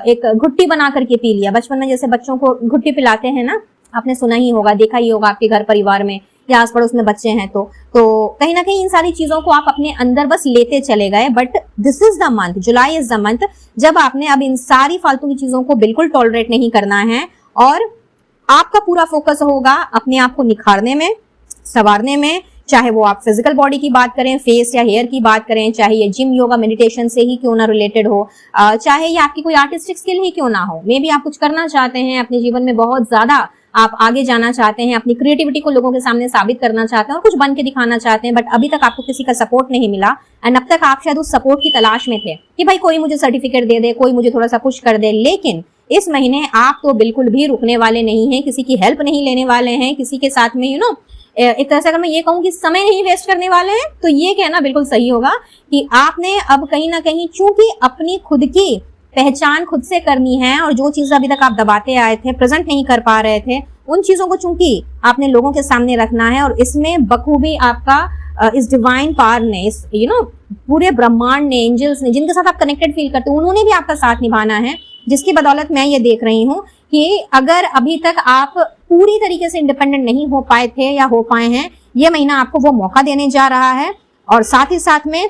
एक घुट्टी बना करके पी लिया। बचपन में जैसे बच्चों को घुट्टी पिलाते हैं ना, आपने सुना ही होगा, देखा ही होगा आपके घर परिवार में या आस पड़ोस में बच्चे हैं तो कहीं ना कहीं इन सारी चीजों को आप अपने अंदर बस लेते चले गए। But this is the month, July is the month जब आपने अब इन सारी फालतू की चीजों को बिल्कुल टॉलरेट नहीं करना है और आपका पूरा फोकस होगा अपने आप को निखारने में, संवारने में। चाहे वो आप फिजिकल बॉडी की बात करें, फेस या हेयर की बात करें, चाहे ये जिम, योगा, मेडिटेशन से ही क्यों ना रिलेटेड हो, चाहे ये आपकी कोई आर्टिस्टिक स्किल ही क्यों ना हो, मे बी आप कुछ करना चाहते हैं अपने जीवन में, बहुत ज्यादा आप आगे जाना चाहते हैं, अपनी क्रिएटिविटी को लोगों के सामने साबित करना चाहते हैं और कुछ बन के दिखाना चाहते हैं, बट अभी तक आपको किसी का सपोर्ट नहीं मिला एंड अब तक आप शायद उस सपोर्ट की तलाश में थे कि भाई कोई मुझे सर्टिफिकेट दे दे, कोई मुझे थोड़ा सा पुश कर दे। लेकिन इस महीने आप तो बिल्कुल भी रुकने वाले नहीं हैं, किसी की हेल्प नहीं लेने वाले हैं, किसी के साथ में एक तरह से अगर मैं ये कहूं कि समय नहीं वेस्ट करने वाले हैं, तो ये कहना बिल्कुल सही होगा कि आपने अब कहीं ना कहीं चूंकि अपनी खुद की पहचान खुद से करनी है और जो चीज अभी तक आप दबाते आए थे, प्रेजेंट नहीं कर पा रहे थे, उन चीजों को चूंकि आपने लोगों के सामने रखना है और इसमें बखूबी आपका इस डिवाइन पावर ने, इस पूरे ब्रह्मांड ने, एंजल्स ने, जिनके साथ आप कनेक्टेड फील करते हो, उन्होंने भी आपका साथ निभाना है, जिसकी बदौलत मैं ये देख रही हूँ कि अगर अभी तक आप पूरी तरीके से इंडिपेंडेंट नहीं हो पाए थे या हो पाए हैं, ये महीना आपको वो मौका देने जा रहा है। और साथ ही साथ में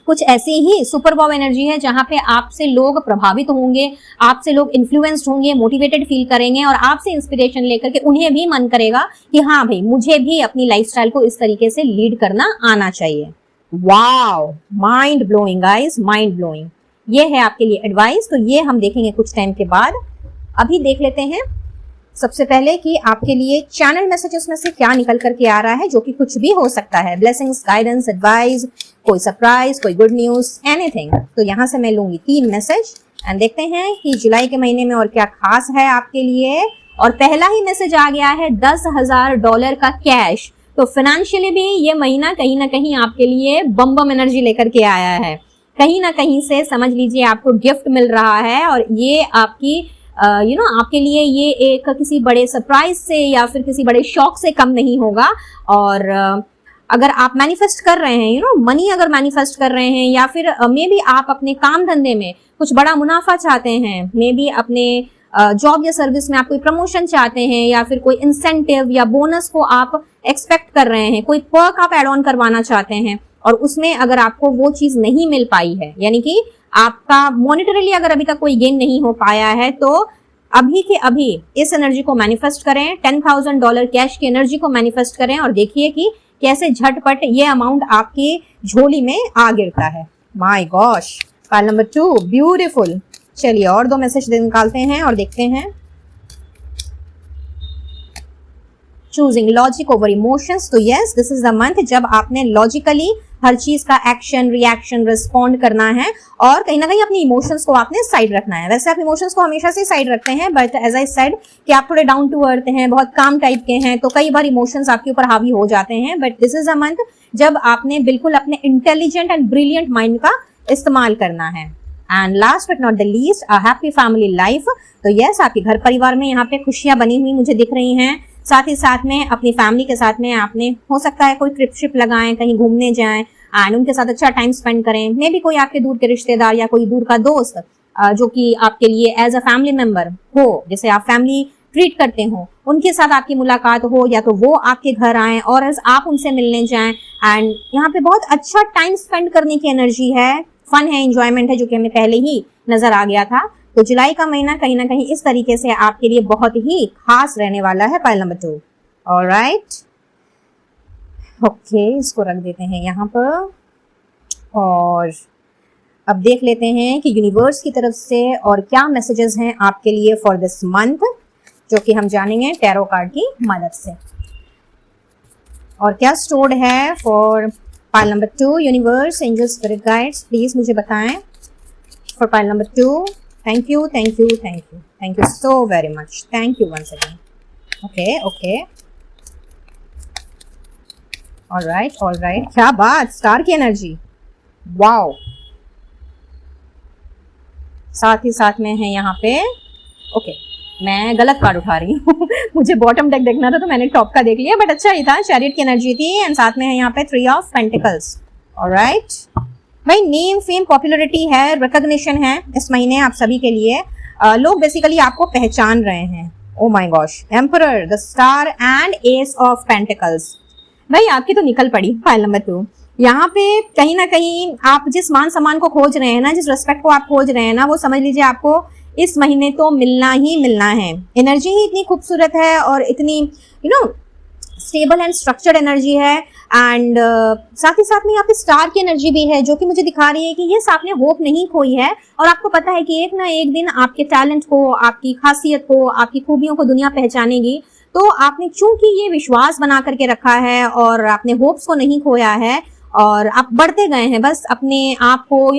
कुछ ऐसी ही सुपर पावर एनर्जी है जहां पे आपसे लोग प्रभावित होंगे, आपसे लोग इन्फ्लुएंस्ड होंगे, मोटिवेटेड फील करेंगे और आपसे इंस्पिरेशन लेकर के उन्हें भी मन करेगा कि हाँ भाई, मुझे भी अपनी लाइफस्टाइल को इस तरीके से लीड करना आना चाहिए। Wow, mind blowing guys, mind blowing. ये है आपके लिए एडवाइस, तो ये हम देखेंगे कुछ टाइम के बाद। अभी देख लेते हैं सबसे पहले कि आपके लिए चैनल मैसेजेस में से क्या निकल करके आ रहा है, जो कि कुछ भी हो सकता है, ब्लेसिंग्स, गाइडेंस, एडवाइस, कोई सरप्राइज, कोई गुड न्यूज, एनीथिंग। तो यहाँ से मैं लूंगी 3 मैसेज एंड देखते हैं कि जुलाई के महीने में और क्या खास है आपके लिए। और पहला ही मैसेज आ गया है $10,000 का कैश। तो फाइनेंशियली भी ये महीना कहीं ना कहीं आपके लिए बम बम एनर्जी लेकर के आया है। कहीं ना कहीं से समझ लीजिए आपको गिफ्ट मिल रहा है और ये आपकी आपके लिए ये एक किसी बड़े सरप्राइज से या फिर किसी बड़े शौक से कम नहीं होगा। और अगर आप मैनिफेस्ट कर रहे हैं, मनी अगर मैनिफेस्ट कर रहे हैं, या फिर मे बी आप अपने काम धंधे में कुछ बड़ा मुनाफा चाहते हैं, मे बी अपने जॉब या सर्विस में आप कोई प्रमोशन चाहते हैं या फिर कोई इंसेंटिव या बोनस को आप एक्सपेक्ट कर रहे हैं, कोई पर्क आप एड ऑन करवाना चाहते हैं और उसमें अगर आपको वो चीज नहीं मिल पाई है, यानी कि आपका मॉनेटरीली अगर अभी तक कोई गेन नहीं हो पाया है, तो अभी के अभी इस एनर्जी को मैनिफेस्ट करें, $10,000 कैश की एनर्जी को मैनिफेस्ट करें और देखिए कि कैसे झटपट ये अमाउंट आपकी झोली में आ गिरता है। My gosh, pile number 2 beautiful. चलिए और 2 मैसेज निकालते हैं और देखते हैं। चूजिंग लॉजिक ओवर इमोशंस, तो yes this is the month जब आपने लॉजिकली हर चीज का एक्शन रिएक्शन रिस्पॉन्ड करना है और कहीं ना कहीं अपनी इमोशंस को आपने साइड रखना है। वैसे आप इमोशंस को हमेशा से साइड रखते हैं, बट एज आई सेड कि आप थोड़े डाउन टू अर्थ हैं, बहुत काम टाइप के हैं, तो कई बार इमोशंस आपके ऊपर हावी हो जाते हैं। But this is a month जब आपने बिल्कुल अपने इंटेलिजेंट एंड ब्रिलियंट माइंड का इस्तेमाल करना है। And last but not the least, a happy family life. तो यस, आपके घर परिवार में यहाँ पे खुशियां बनी हुई मुझे दिख रही हैं। साथ ही साथ में अपनी फैमिली के साथ में आपने हो सकता है कोई ट्रिप शिप लगाएं, कहीं घूमने जाएं एंड उनके साथ अच्छा टाइम स्पेंड करें। मे बी कोई आपके दूर के रिश्तेदार या कोई दूर का दोस्त जो कि आपके लिए एज अ फैमिली मेंबर हो, जैसे आप फैमिली ट्रीट करते हो, उनके साथ आपकी मुलाकात हो या तो वो आपके घर आए और आप उनसे मिलने जाएं। एंड यहाँ पे बहुत अच्छा टाइम स्पेंड करने की एनर्जी है, फन है, एंजॉयमेंट है, जो कि हमें पहले ही नजर आ गया था। तो जुलाई का महीना कहीं ना कहीं इस तरीके से आपके लिए बहुत ही खास रहने वाला है। Pile number 2। ऑलराइट, ओके, इसको रख देते हैं यहाँ पर और अब देख लेते हैं कि यूनिवर्स की तरफ से और क्या मैसेजेस हैं आपके लिए फॉर दिस मंथ, जो कि हम जानेंगे टैरो कार्ड की मदद से। और क्या स्टोर्ड है for pile number 2। Universe, angel, spirit guides, please मुझे बताएं for pile number 2। Thank you, thank you, thank you, thank you so very much, thank you once again. Okay okay, alright alright, क्या बात, star की energy, wow. साथ ही साथ में है यहाँ पे, ओके मैं गलत कार्ड उठा रही हूँ मुझे बॉटम डेक देखना था तो मैंने टॉप का देख लिया, बट अच्छा ही था, चैरियट की एनर्जी थी। एंड साथ में है यहाँ पे 3 ऑफ पेंटिकल्स। ऑलराइट भाई, नेम फेम पॉपुलरिटी है, रिकॉग्निशन है इस महीने आप सभी के लिए। लोग बेसिकली आपको पहचान रहे हैं। Oh my gosh, emperor, the star and S of pentacles. भाई आपकी तो निकल पड़ी फाइल नंबर 2। यहाँ पे कहीं ना कहीं आप जिस मान सम्मान को खोज रहे हैं ना, जिस रेस्पेक्ट को आप खोज रहे हैं ना, वो समझ लीजिए आपको इस महीने तो मिलना ही मिलना है। एनर्जी ही इतनी खूबसूरत है और इतनी स्टेबल एंड स्ट्रक्चर्ड एनर्जी है। एंड साथ ही साथ में यहाँ पे स्टार की एनर्जी भी है, जो कि मुझे दिखा रही है कि ये आपने होप नहीं खोई है और आपको पता है कि एक ना एक दिन आपके टैलेंट को, आपकी खासियत को, आपकी खूबियों को दुनिया पहचानेगी। तो आपने चूंकि ये विश्वास बना करके रखा है और आपने होप्स को नहीं खोया है और आप बढ़ते गए हैं, बस अपने आप को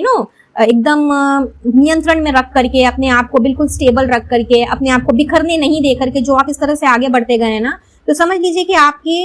एकदम नियंत्रण में रख करके, अपने आप को बिल्कुल स्टेबल रख करके, अपने आप को बिखरने नहीं दे करके जो आप इस तरह से आगे बढ़ते गए हैं ना, तो समझ लीजिए कि आपकी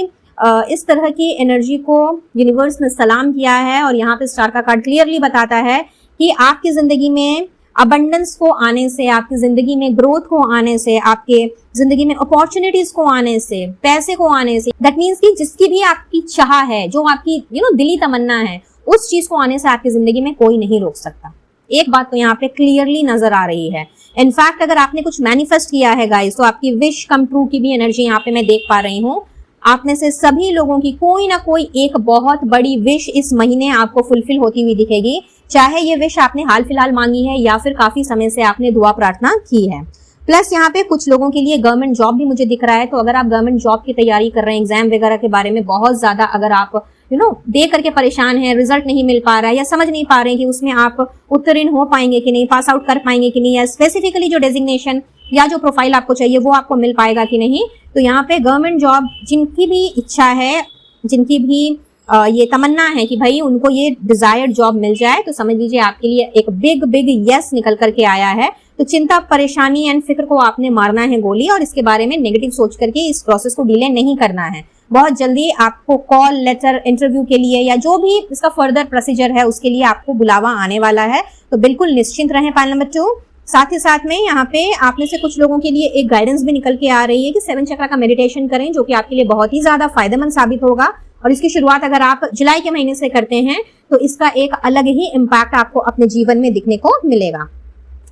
इस तरह की एनर्जी को यूनिवर्स ने सलाम किया है। और यहाँ पे स्टार का कार्ड क्लियरली बताता है कि आपकी जिंदगी में अबंडेंस को आने से, आपकी जिंदगी में ग्रोथ को आने से, आपके जिंदगी में अपॉर्चुनिटीज को आने से, पैसे को आने से, दैट मीन्स कि जिसकी भी आपकी चाह है, जो आपकी दिली तमन्ना है, उस चीज को आने से आपकी जिंदगी में कोई नहीं रोक सकता। एक बात तो यहाँ पे क्लियरली नजर आ रही है। इनफैक्ट अगर आपने कुछ मैनिफेस्ट किया है गाइस, तो आपकी विश कम ट्रू की भी एनर्जी यहाँ पे मैं देख पा रही हूँ। आप में से सभी लोगों की कोई ना कोई एक बहुत बड़ी विश इस महीने आपको फुलफिल होती हुई दिखेगी, चाहे ये विश आपने हाल फिलहाल मांगी है या फिर काफी समय से आपने दुआ प्रार्थना की है। प्लस यहाँ पे कुछ लोगों के लिए गवर्नमेंट जॉब भी मुझे दिख रहा है। तो अगर आप गवर्नमेंट जॉब की तैयारी कर रहे हैं, एग्जाम वगैरह के बारे में बहुत ज्यादा अगर आप दे करके परेशान हैं, रिजल्ट नहीं मिल पा रहा है या समझ नहीं पा रहे हैं कि उसमें आप उत्तीर्ण हो पाएंगे कि नहीं, पास आउट कर पाएंगे कि नहीं, या स्पेसिफिकली जो डेजिग्नेशन या जो प्रोफाइल आपको चाहिए वो आपको मिल पाएगा कि नहीं, तो यहाँ पे गवर्नमेंट जॉब जिनकी भी इच्छा है, जिनकी भी ये तमन्ना है कि भाई उनको ये डिजायर्ड जॉब मिल जाए, तो समझ लीजिए आपके लिए एक बिग बिग यस निकल करके आया है। तो चिंता, परेशानी एंड फिक्र को आपने मारना है गोली और इसके बारे में नेगेटिव सोच करके इस प्रोसेस को डिले नहीं करना है। बहुत जल्दी आपको कॉल, लेटर, इंटरव्यू के लिए या जो भी इसका फर्दर प्रोसीजर है उसके लिए आपको बुलावा आने वाला है, तो बिल्कुल निश्चिंत रहें। Pile number 2। साथ ही साथ में यहाँ पे आप में से कुछ लोगों के लिए एक गाइडेंस भी निकल के आ रही है कि 7 चक्र का मेडिटेशन करें, जो कि आपके लिए बहुत ही ज्यादा फायदेमंद साबित होगा। और इसकी शुरुआत अगर आप जुलाई के महीने से करते हैं तो इसका एक अलग ही इम्पैक्ट आपको अपने जीवन में दिखने को मिलेगा।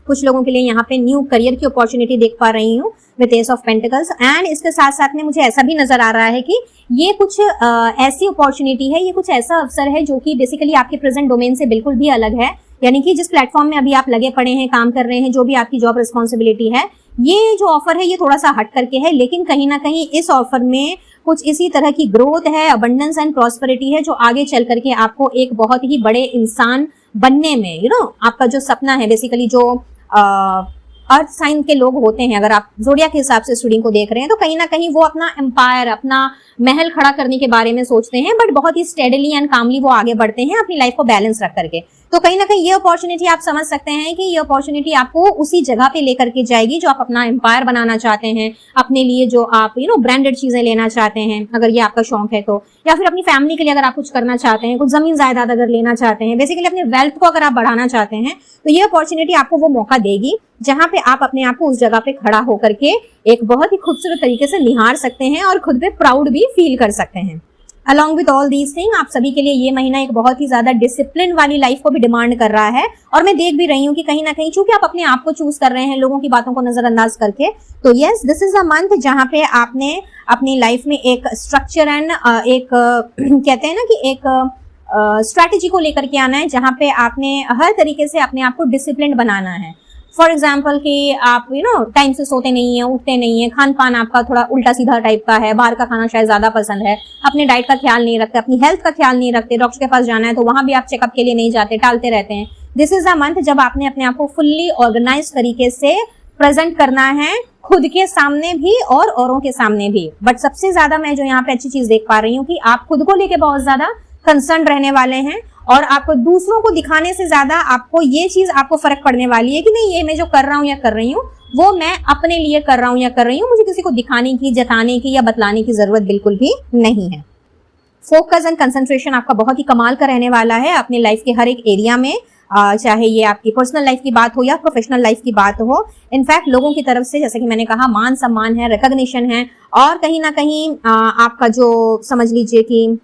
कुछ लोगों के लिए यहाँ पे न्यू करियर की अपॉर्चुनिटी देख पा रही हूँ with S of pentacles. And इसके साथ साथ में मुझे ऐसा भी नजर आ रहा है कि ये कुछ ऐसी अपॉर्चुनिटी है, ये कुछ ऐसा अवसर है जो कि बेसिकली आपके प्रेजेंट डोमेन से बिल्कुल भी अलग है। यानी कि जिस प्लेटफॉर्म में अभी आप लगे पड़े हैं, काम कर रहे हैं, जो भी आपकी जॉब रिस्पॉन्सिबिलिटी है, ये जो ऑफर है ये थोड़ा सा हट करके है, लेकिन कहीं ना कहीं इस ऑफर में कुछ इसी तरह की ग्रोथ है, अबंडेंस एंड प्रॉस्पेरिटी है, जो आगे चल करके आपको एक बहुत ही बड़े इंसान बनने में, आपका जो सपना है, बेसिकली जो अर्थ साइन के लोग होते हैं, अगर आप जोडिया के हिसाब से स्टूडिंग को देख रहे हैं, तो कहीं ना कहीं वो अपना एम्पायर, अपना महल खड़ा करने के बारे में सोचते हैं, बट बहुत ही स्टेडली एंड कामली वो आगे बढ़ते हैं अपनी लाइफ को बैलेंस रख करके। तो कहीं ना कहीं ये अपॉर्चुनिटी आप समझ सकते हैं कि ये अपॉर्चुनिटी आपको उसी जगह पे लेकर के जाएगी जो आप अपना एम्पायर बनाना चाहते हैं, अपने लिए जो आप ब्रांडेड चीजें लेना चाहते हैं, अगर ये आपका शौक है तो, या फिर अपनी फैमिली के लिए अगर आप कुछ करना चाहते हैं, कुछ जमीन जायदाद अगर लेना चाहते हैं, बेसिकली अपने वेल्थ को अगर आप बढ़ाना चाहते हैं, तो ये अपॉर्चुनिटी आपको वो मौका देगी जहां पे आप अपने आप को उस जगह पे खड़ा होकर के एक बहुत ही खूबसूरत तरीके से निहार सकते हैं और खुद पे प्राउड भी फील कर सकते हैं। Along with all these thing, आप सभी के लिए ये महीना एक बहुत ही ज्यादा डिसिप्लिन वाली लाइफ को भी डिमांड कर रहा है। और मैं देख भी रही हूँ कि कहीं ना कहीं चूंकि आप अपने आप को चूज कर रहे हैं लोगों की बातों को नजरअंदाज करके, तो yes, this is a month जहां पे आपने अपनी लाइफ में एक स्ट्रक्चर एंड एक कहते हैं ना कि एक स्ट्रैटेजी को लेकर के आना है, जहां पे आपने हर तरीके से अपने आप को डिसिप्लिन बनाना है। फॉर एग्जाम्पल कि आप टाइम से सोते नहीं है, उठते नहीं है, खान पान आपका थोड़ा उल्टा सीधा टाइप का है, बाहर का खाना शायद ज्यादा पसंद है, अपने डाइट का ख्याल नहीं रखते, अपनी हेल्थ का ख्याल नहीं रखते, डॉक्टर के पास जाना है तो वहां भी आप चेकअप के लिए नहीं जाते, टालते रहते हैं। दिस इज अ मंथ जब आपने अपने आप को फुल्ली ऑर्गेनाइज तरीके से प्रेजेंट करना है, खुद के सामने भी और औरों के सामने भी। बट सबसे ज्यादा मैं जो यहाँ पे अच्छी चीज देख पा रही हूँ कि आप खुद को लेके बहुत ज्यादा कंसर्न रहने वाले हैं, और आपको दूसरों को दिखाने से ज्यादा आपको ये चीज आपको फर्क पड़ने वाली है कि नहीं, ये मैं जो कर रहा हूँ या कर रही हूँ वो मैं अपने लिए कर रहा हूँ या कर रही हूँ, मुझे किसी को दिखाने की, जताने की या बतलाने की जरूरत बिल्कुल भी नहीं है। फोकस एंड कंसंट्रेशन आपका बहुत ही कमाल का रहने वाला है अपनी लाइफ के हर एक एरिया में, चाहे ये आपकी पर्सनल लाइफ की बात हो या प्रोफेशनल लाइफ की बात हो। इनफैक्ट लोगों की तरफ से, जैसे कि मैंने कहा, मान सम्मान है, रिकॉग्निशन है, और कहीं ना कहीं आपका जो समझ लीजिए कि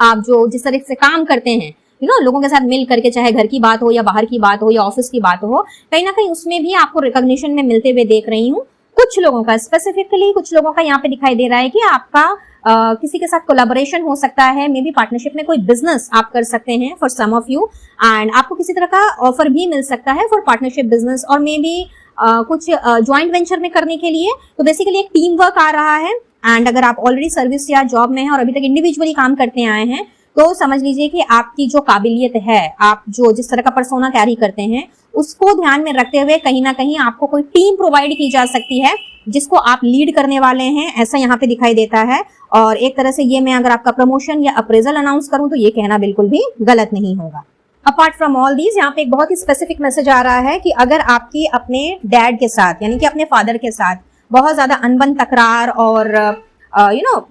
आप जो जिस तरह से काम करते हैं लोगों के साथ मिल करके, चाहे घर की बात हो या बाहर की बात हो या ऑफिस की बात हो, कहीं ना कहीं उसमें भी आपको रिकॉग्निशन में मिलते हुए देख रही हूँ। कुछ लोगों का स्पेसिफिकली, कुछ लोगों का यहाँ पे दिखाई दे रहा है कि आपका किसी के साथ कोलैबोरेशन हो सकता है, मे बी पार्टनरशिप में कोई बिजनेस आप कर सकते हैं for some of you, and आपको किसी तरह का ऑफर भी मिल सकता है फॉर पार्टनरशिप बिजनेस, और मे बी कुछ ज्वाइंट वेंचर में करने के लिए। तो बेसिकली एक टीम वर्क आ रहा है, एंड अगर आप ऑलरेडी सर्विस या जॉब में हैं और अभी तक इंडिविजुअली काम करते आए हैं, तो समझ लीजिए कि आपकी जो काबिलियत है, आप जो जिस तरह का पर्सोना कैरी करते हैं, उसको ध्यान में रखते हुए कहीं ना कहीं आपको कोई टीम प्रोवाइड की जा सकती है जिसको आप लीड करने वाले हैं, ऐसा यहाँ पे दिखाई देता है। और एक तरह से ये मैं अगर आपका प्रमोशन या अप्रेजल अनाउंस करूं तो ये कहना बिल्कुल भी गलत नहीं होगा। अपार्ट फ्रॉम ऑल दीज, यहाँ पे एक बहुत ही स्पेसिफिक मैसेज आ रहा है कि अगर आपकी अपने डैड के साथ, यानी कि अपने फादर के साथ बहुत ज्यादा अनबन, तकरार और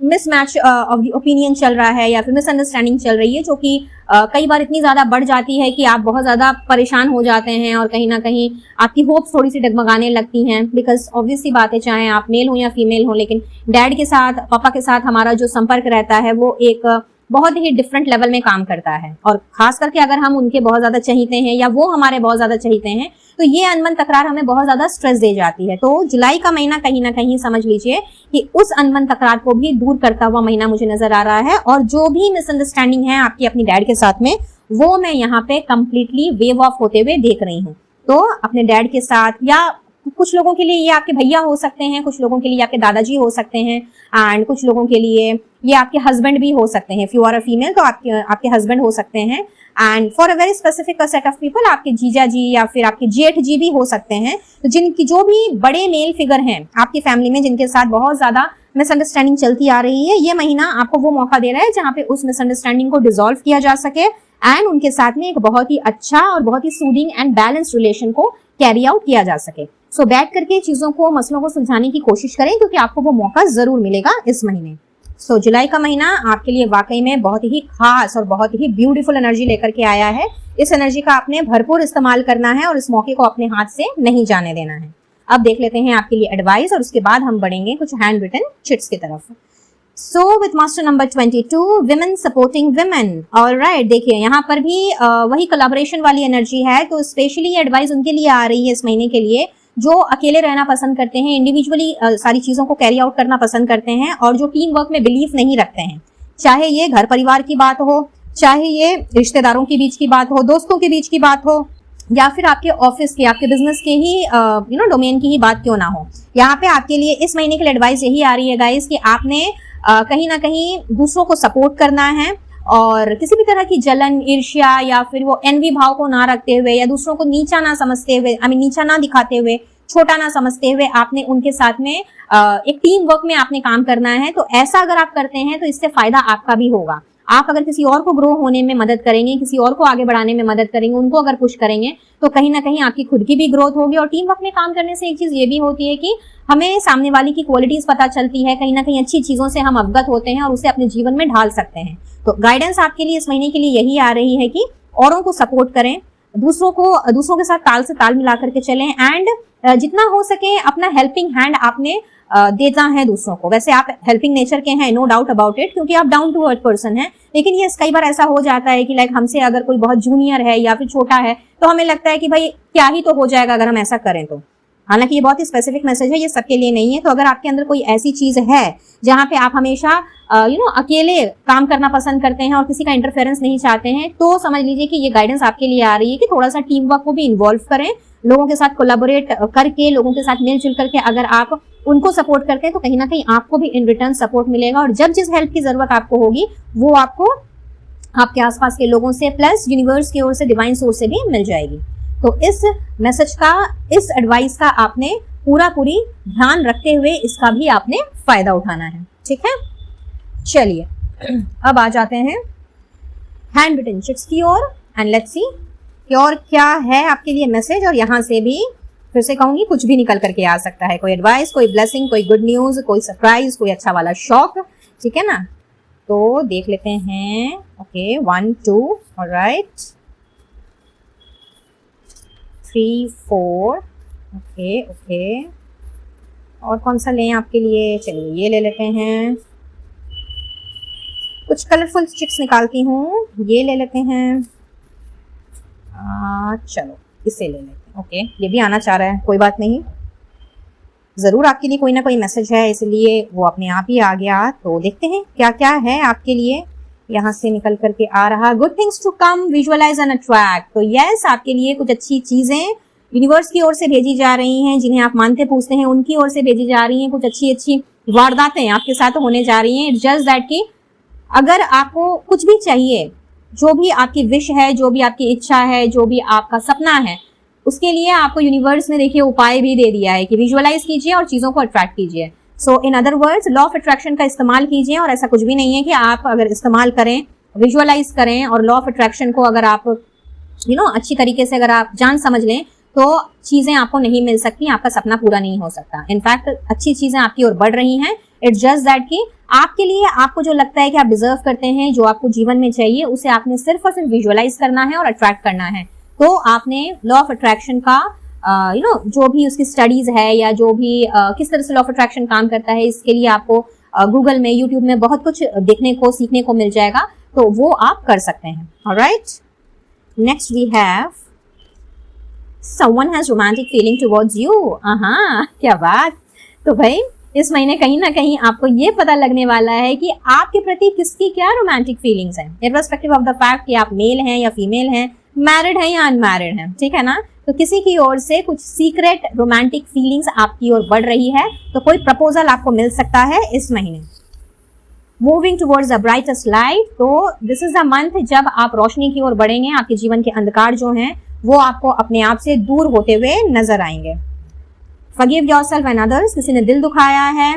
मिसमैच ऑफ द ओपिनियन चल रहा है, या फिर मिसअंडरस्टैंडिंग चल रही है, जो कि कई बार इतनी ज्यादा बढ़ जाती है कि आप बहुत ज्यादा परेशान हो जाते हैं और कहीं ना कहीं आपकी होप्स थोड़ी सी डगमगाने लगती हैं। बिकॉज ऑब्वियस सी बात है, चाहे आप मेल हो या फीमेल हो, लेकिन डैड के साथ, पापा के साथ हमारा जो संपर्क रहता है वो एक बहुत ही डिफरेंट लेवल में काम करता है। और खास करके अगर हम उनके बहुत ज्यादा चहीते हैं या वो हमारे बहुत ज्यादा चहीते हैं, तो ये अनबन तकरार हमें बहुत ज्यादा स्ट्रेस दे जाती है। तो जुलाई का महीना कहीं ना कहीं समझ लीजिए कि उस अनबन तकरार को भी दूर करता हुआ महीना मुझे नजर आ रहा है, और जो भी मिसअंडरस्टैंडिंग है आपकी अपनी डैड के साथ में, वो मैं यहाँ पे कंप्लीटली वेव ऑफ होते हुए देख रही हूँ। तो अपने डैड के साथ, या कुछ लोगों के लिए ये आपके भैया हो सकते हैं, कुछ लोगों के लिए आपके दादाजी हो सकते हैं, एंड कुछ लोगों के लिए ये आपके हस्बैंड भी हो सकते हैं। If you are a female तो आपके हस्बैंड हो सकते हैं, and for a very specific set of people आपके जीजा जी या फिर आपके जेठ जी भी हो सकते हैं। तो जिनकी जो भी बड़े मेल फिगर हैं आपकी फैमिली में, जिनके साथ बहुत ज्यादा मिसअंडरस्टैंडिंग चलती आ रही है, ये महीना आपको वो मौका दे रहा है जहाँ पे उस मिसअंडरस्टैंडिंग को डिसॉल्व किया जा सके, एंड उनके साथ में एक बहुत ही अच्छा और बहुत ही सूदिंग एंड बैलेंस्ड रिलेशन को कैरी आउट किया जा सके। सो बैठ करके चीजों को, मसलों को सुलझाने की कोशिश करें, क्योंकि आपको वो मौका जरूर मिलेगा इस महीने। सो जुलाई का महीना आपके लिए वाकई में बहुत ही खास और बहुत ही ब्यूटीफुल एनर्जी लेकर के आया है। इस एनर्जी का आपने भरपूर इस्तेमाल करना है और इस मौके को अपने हाथ से नहीं जाने देना है। अब देख लेते हैं आपके लिए एडवाइस, और उसके बाद हम बढ़ेंगे कुछ हैंड रिटन चिट्स की तरफ। So with master number 22 women supporting women. Alright, देखिए यहाँ पर भी वही कोलैबोरेशन वाली एनर्जी है, तो स्पेशली ये एडवाइस उनके लिए आ रही है इस महीने के लिए जो अकेले रहना पसंद करते हैं, इंडिविजुअली सारी चीजों को कैरी आउट करना पसंद करते हैं और जो टीम वर्क में बिलीव नहीं रखते हैं। चाहे ये घर परिवार की बात हो, चाहे ये रिश्तेदारों के बीच की बात हो, दोस्तों के बीच की बात हो, या फिर आपके ऑफिस की, आपके बिजनेस के ही डोमेन की ही बात क्यों ना हो। यहाँ पे आपके लिए इस महीने की एडवाइस यही आ रही है गाइस कि आपने कहीं ना कहीं दूसरों को सपोर्ट करना है और किसी भी तरह की जलन, ईर्ष्या या फिर वो एनवी भाव को ना रखते हुए या दूसरों को नीचा ना समझते हुए, नीचा ना दिखाते हुए, छोटा ना समझते हुए आपने उनके साथ में एक टीम वर्क में आपने काम करना है। तो ऐसा अगर आप करते हैं तो इससे फायदा आपका भी होगा। आप अगर किसी और को ग्रो होने में मदद करेंगे, किसी और को आगे बढ़ाने में मदद करेंगे, उनको अगर पुश करेंगे तो कहीं ना कहीं आपकी खुद की भी ग्रोथ होगी। और टीम वर्क में काम करने से एक चीज ये भी होती है कि हमें सामने वाले की क्वालिटीज पता चलती है, कहीं ना कहीं अच्छी चीजों से हम अवगत होते हैं और उसे अपने जीवन में ढाल सकते हैं। तो गाइडेंस आपके लिए इस महीने के लिए यही आ रही है कि औरों को सपोर्ट करें, दूसरों के साथ ताल से ताल मिला करके चलें एंड जितना हो सके अपना हेल्पिंग हैंड आपने देता है दूसरों को। वैसे आप हेल्पिंग नेचर के हैं, नो डाउट अबाउट इट, क्योंकि आप डाउन टू अर्थ पर्सन हैं। लेकिन ये कई बार ऐसा हो जाता है कि लाइक हमसे अगर कोई बहुत जूनियर है या फिर छोटा है तो हमें लगता है कि भाई क्या ही तो हो जाएगा अगर हम ऐसा करें तो। हालांकि ये बहुत ही स्पेसिफिक मैसेज है, ये सबके लिए नहीं है। तो अगर आपके अंदर कोई ऐसी चीज है जहां पे आप हमेशा अकेले काम करना पसंद करते हैं और किसी का इंटरफेरेंस नहीं चाहते हैं, तो समझ लीजिए कि ये गाइडेंस आपके लिए आ रही है कि थोड़ा सा टीम वर्क को भी इन्वॉल्व करें, लोगों के साथ कोलैबोरेट करके, लोगों के साथ मिलजुल करके अगर आप उनको सपोर्ट करते हैं तो कहीं ना कहीं आपको भी इन रिटर्न सपोर्ट मिलेगा। और जब जिस हेल्प की जरूरत आपको होगी वो आपको आपके आसपास के लोगों से प्लस यूनिवर्स की ओर से, डिवाइन सोर्स से भी मिल जाएगी। तो इस मैसेज का, इस एडवाइस का आपने पूरी ध्यान रखते हुए इसका भी आपने फायदा उठाना है, ठीक है। चलिए अब आ जाते हैं हैंड रिटन चिट्स की ओर एंड लेट्स सी कि और क्या है आपके लिए मैसेज। और यहाँ से भी फिर से कहूंगी कुछ भी निकल करके आ सकता है, कोई एडवाइस, कोई ब्लेसिंग, कोई गुड न्यूज, कोई सरप्राइज, कोई अच्छा वाला शॉक, ठीक है ना। तो देख लेते हैं। ओके 1 2 ऑलराइट 3 4 ओके ओके और कौन सा लें आपके लिए? चलिए ये ले लेते हैं। कुछ कलरफुल चिक्स निकालती हूँ, ये ले लेते हैं। चलो इसे ले लेते हैं। ओके ये भी आना चाह रहा है, कोई बात नहीं, जरूर आपके लिए कोई ना कोई मैसेज है, इसलिए वो अपने आप ही आ गया। तो देखते हैं क्या क्या है आपके लिए। यहाँ से निकल करके आ रहा good things to come, visualize and attract. तो यस, आपके लिए कुछ अच्छी चीजें यूनिवर्स की ओर से भेजी जा रही हैं, जिन्हें आप मानते पूछते हैं उनकी ओर से भेजी जा रही हैं। कुछ अच्छी अच्छी वारदातें आपके साथ होने जा रही हैं। इट्स जस्ट दैट कि अगर आपको कुछ भी चाहिए, जो भी आपकी विश है, जो भी आपकी इच्छा है, जो भी आपका सपना है, उसके लिए आपको यूनिवर्स ने देखिए उपाय भी दे दिया है कि विजुअलाइज कीजिए और चीजों को अट्रैक्ट कीजिए। So in other words law of attraction का इस्तेमाल कीजिए। और ऐसा कुछ भी नहीं है कि आप अगर इस्तेमाल करें, विजुअलाइज करें और लॉ ऑफ अट्रैक्शन को अगर आप अच्छी तरीके से अगर आप जान समझ लें तो चीजें आपको नहीं मिल सकती, आपका सपना पूरा नहीं हो सकता। इनफैक्ट अच्छी चीजें आपकी ओर बढ़ रही हैं। इट्स जस्ट दैट कि आपके लिए आपको जो लगता है कि आप डिजर्व करते हैं, जो आपको जीवन में चाहिए, उसे आपने सिर्फ और सिर्फ विजुअलाइज करना है और अट्रैक्ट करना है। तो आपने लॉ ऑफ अट्रैक्शन का जो भी उसकी स्टडीज है या जो भी किस तरह से लॉ ऑफ अट्रैक्शन काम करता है, इसके लिए आपको गूगल में, यूट्यूब में बहुत कुछ देखने को, सीखने को मिल जाएगा, तो वो आप कर सकते हैं। Alright, next we have someone has romantic feeling towards you। क्या बात। तो भाई इस महीने कहीं ना कहीं आपको ये पता लगने वाला है कि आपके प्रति किसकी क्या रोमांटिक फीलिंग्स हैं, इर्रेस्पेक्टिव ऑफ द फैक्ट कि आप मेल हैं या फीमेल हैं, मैरिड हैं या अनमैरिड हैं, ठीक है ना। तो किसी की ओर से कुछ सीक्रेट रोमांटिक फीलिंग्स आपकी ओर बढ़ रही है, तो कोई प्रपोजल आपको मिल सकता है इस महीने। Moving towards the brightest light, तो दिस इज द मंथ जब आप रोशनी की ओर बढ़ेंगे। आपके जीवन के अंधकार जो हैं वो आपको अपने आप से दूर होते हुए नजर आएंगे। फॉरगिव योरसेल्फ एंड अदर्स, किसी ने दिल दुखाया है,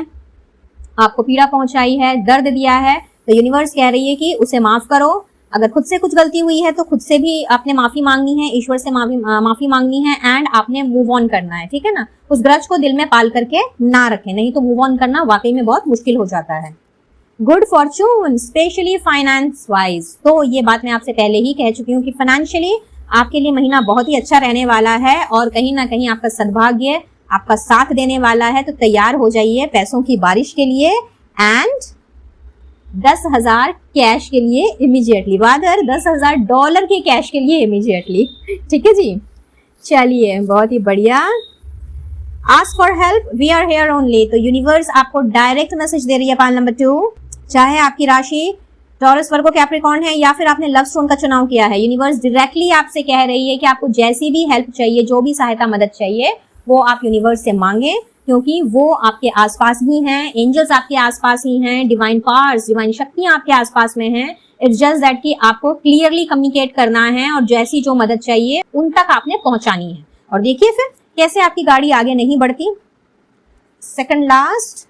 आपको पीड़ा पहुंचाई है, दर्द दिया है, तो यूनिवर्स कह रही है कि उसे माफ करो। अगर खुद से कुछ गलती हुई है तो खुद से भी आपने माफी मांगनी है, ईश्वर से माफी मांगनी है एंड आपने मूव ऑन करना है, ठीक है ना। उस ग्रज को दिल में पाल करके ना रखें, नहीं तो मूव ऑन करना वाकई में बहुत मुश्किल हो जाता है। Good Fortune, specially finance wise, तो ये बात मैं आपसे पहले ही कह चुकी हूँ कि फाइनेंशियली आपके लिए महीना बहुत ही अच्छा रहने वाला है और कहीं ना कहीं आपका सद्भाग्य आपका साथ देने वाला है। तो तैयार हो जाइए पैसों की बारिश के लिए एंड 10,000 कैश के लिए इमीडिएटली, रादर $10,000 के कैश के लिए इमीडिएटली। ठीक है जी, चलिए बहुत ही बढ़िया। Ask for help, we are here only. तो यूनिवर्स आपको डायरेक्ट मैसेज दे रही है पाल नंबर 2। चाहे आपकी राशि टॉरस, वर्गो, कैप्रिकॉर्न है या फिर आपने लव स्टोन का चुनाव किया है, यूनिवर्स डायरेक्टली आपसे कह रही है कि आपको जैसी भी हेल्प चाहिए, जो भी सहायता मदद चाहिए, वो आप यूनिवर्स से मांगे, क्योंकि वो आपके आसपास ही हैं, एंजल्स आपके आसपास ही हैं, डिवाइन पावर्स, डिवाइन शक्तियां आपके आसपास में हैं। इट्स जस्ट दैट कि आपको क्लियरली कम्युनिकेट करना है और जैसी जो मदद चाहिए उन तक आपने पहुंचानी है। और देखिए फिर कैसे आपकी गाड़ी आगे नहीं बढ़ती। Second last,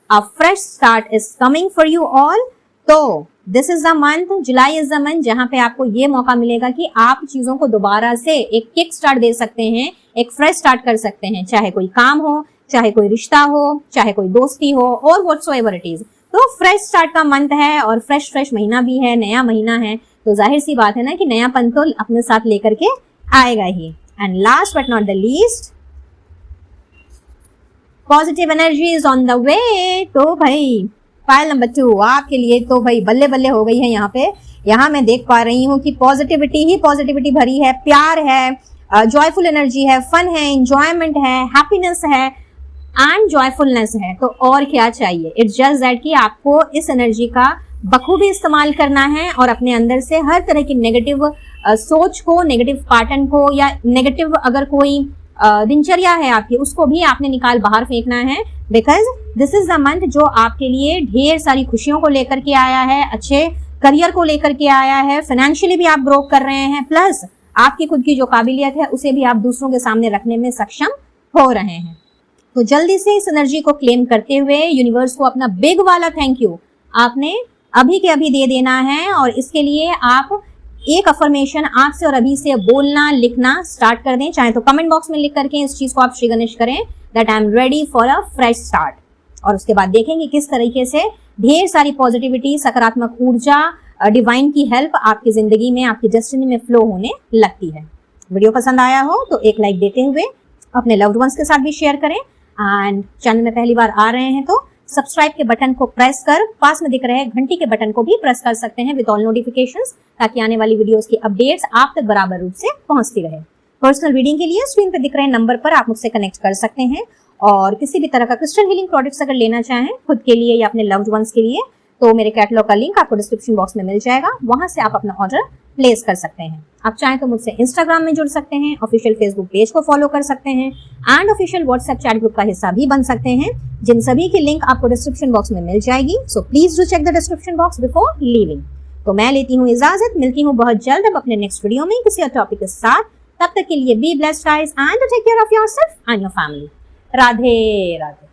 a fresh start is coming for you all। तो this is the month, July is the month जहां पे आपको ये मौका मिलेगा कि आप चीजों को दोबारा से एक किक स्टार्ट दे सकते हैं, एक फ्रेश स्टार्ट कर सकते हैं, चाहे कोई काम हो, चाहे कोई रिश्ता हो, चाहे कोई दोस्ती हो, और व्हाटसोएवर इट इज। तो फ्रेश स्टार्ट का मंथ है और फ्रेश महीना भी है, नया महीना है, तो जाहिर सी बात है ना कि नयापन तो अपने साथ लेकर के आएगा ही। And last but not the least, positive energy is on the way. तो भाई फाइल नंबर 2 आपके लिए तो भाई बल्ले बल्ले हो गई है। यहाँ पे, यहाँ मैं देख पा रही हूँ कि पॉजिटिविटी ही पॉजिटिविटी भरी है, प्यार है, जॉयफुल एनर्जी है, फन है, एंजॉयमेंट है, हैप्पीनेस है एंड जॉयफुलनेस है। तो और क्या चाहिए? इट्स जस्ट दैट कि आपको इस एनर्जी का बखूबी इस्तेमाल करना है और अपने अंदर से हर तरह की नेगेटिव सोच को, नेगेटिव पैटर्न को, या नेगेटिव अगर कोई दिनचर्या है आपकी, उसको भी आपने निकाल बाहर फेंकना है। Because this is the month जो आपके लिए ढेर सारी खुशियों को लेकर के आया है, अच्छे करियर को लेकर के आया है, फाइनेंशियली भी आप ग्रो कर रहे हैं, प्लस आपकी खुद की जो काबिलियत है उसे भी आप दूसरों के सामने रखने में सक्षम हो रहे हैं। तो जल्दी से इस एनर्जी को क्लेम करते हुए यूनिवर्स को अपना बिग वाला थैंक यू आपने अभी के अभी दे देना है। और इसके लिए आप एक अफर्मेशन आज से और अभी से बोलना, लिखना स्टार्ट कर दें। चाहे तो कमेंट बॉक्स में लिख करके इस चीज को आप श्री गणेश करें, that I am ready for a fresh start. और उसके बाद देखेंगे किस तरीके से ढेर सारी पॉजिटिविटी, सकारात्मक ऊर्जा, डिवाइन की हेल्प आपकी जिंदगी में, आपकी डेस्टिनी में फ्लो होने लगती है। वीडियो पसंद आया हो तो एक लाइक देते हुए अपने लव्ड वंस के साथ भी शेयर करें। एंड चैनल में पहली बार आ रहे हैं तो सब्सक्राइब के बटन को प्रेस कर पास में दिख रहे घंटी के बटन को भी प्रेस कर सकते हैं विद ऑल नोटिफिकेशंस, ताकि आने वाली वीडियोस की अपडेट्स आप तक बराबर रूप से पहुंचती रहे। पर्सनल रीडिंग के लिए स्क्रीन पर दिख रहे नंबर पर आप मुझसे कनेक्ट कर सकते हैं। और किसी भी तरह का क्रिस्टल हीलिंग प्रोडक्ट्स अगर लेना चाहें खुद के लिए या अपने लव्ड वंस के लिए, तो मेरे कैटलॉग का लिंक आपको डिस्क्रिप्शन बॉक्स में मिल जाएगा, वहां से आप अपना ऑर्डर प्लेस कर सकते हैं। आप चाहें तो मुझसे इंस्टाग्राम में जुड़ सकते हैं, ऑफिशियल फेसबुक पेज को फॉलो कर सकते हैं and official WhatsApp chat group का हिस्सा भी बन सकते हैं, जिन सभी की लिंक आपको डिस्क्रिप्शन बॉक्स में मिल जाएगी। So please do check the description box before leaving. तो मैं लेती हूँ इजाजत, मिलती हूँ बहुत जल्द अब अपने नेक्स्ट वीडियो में किसी और टॉपिक के साथ। तब तक के लिए be blessed guys and take care of yourself and your family. Radhe Radhe.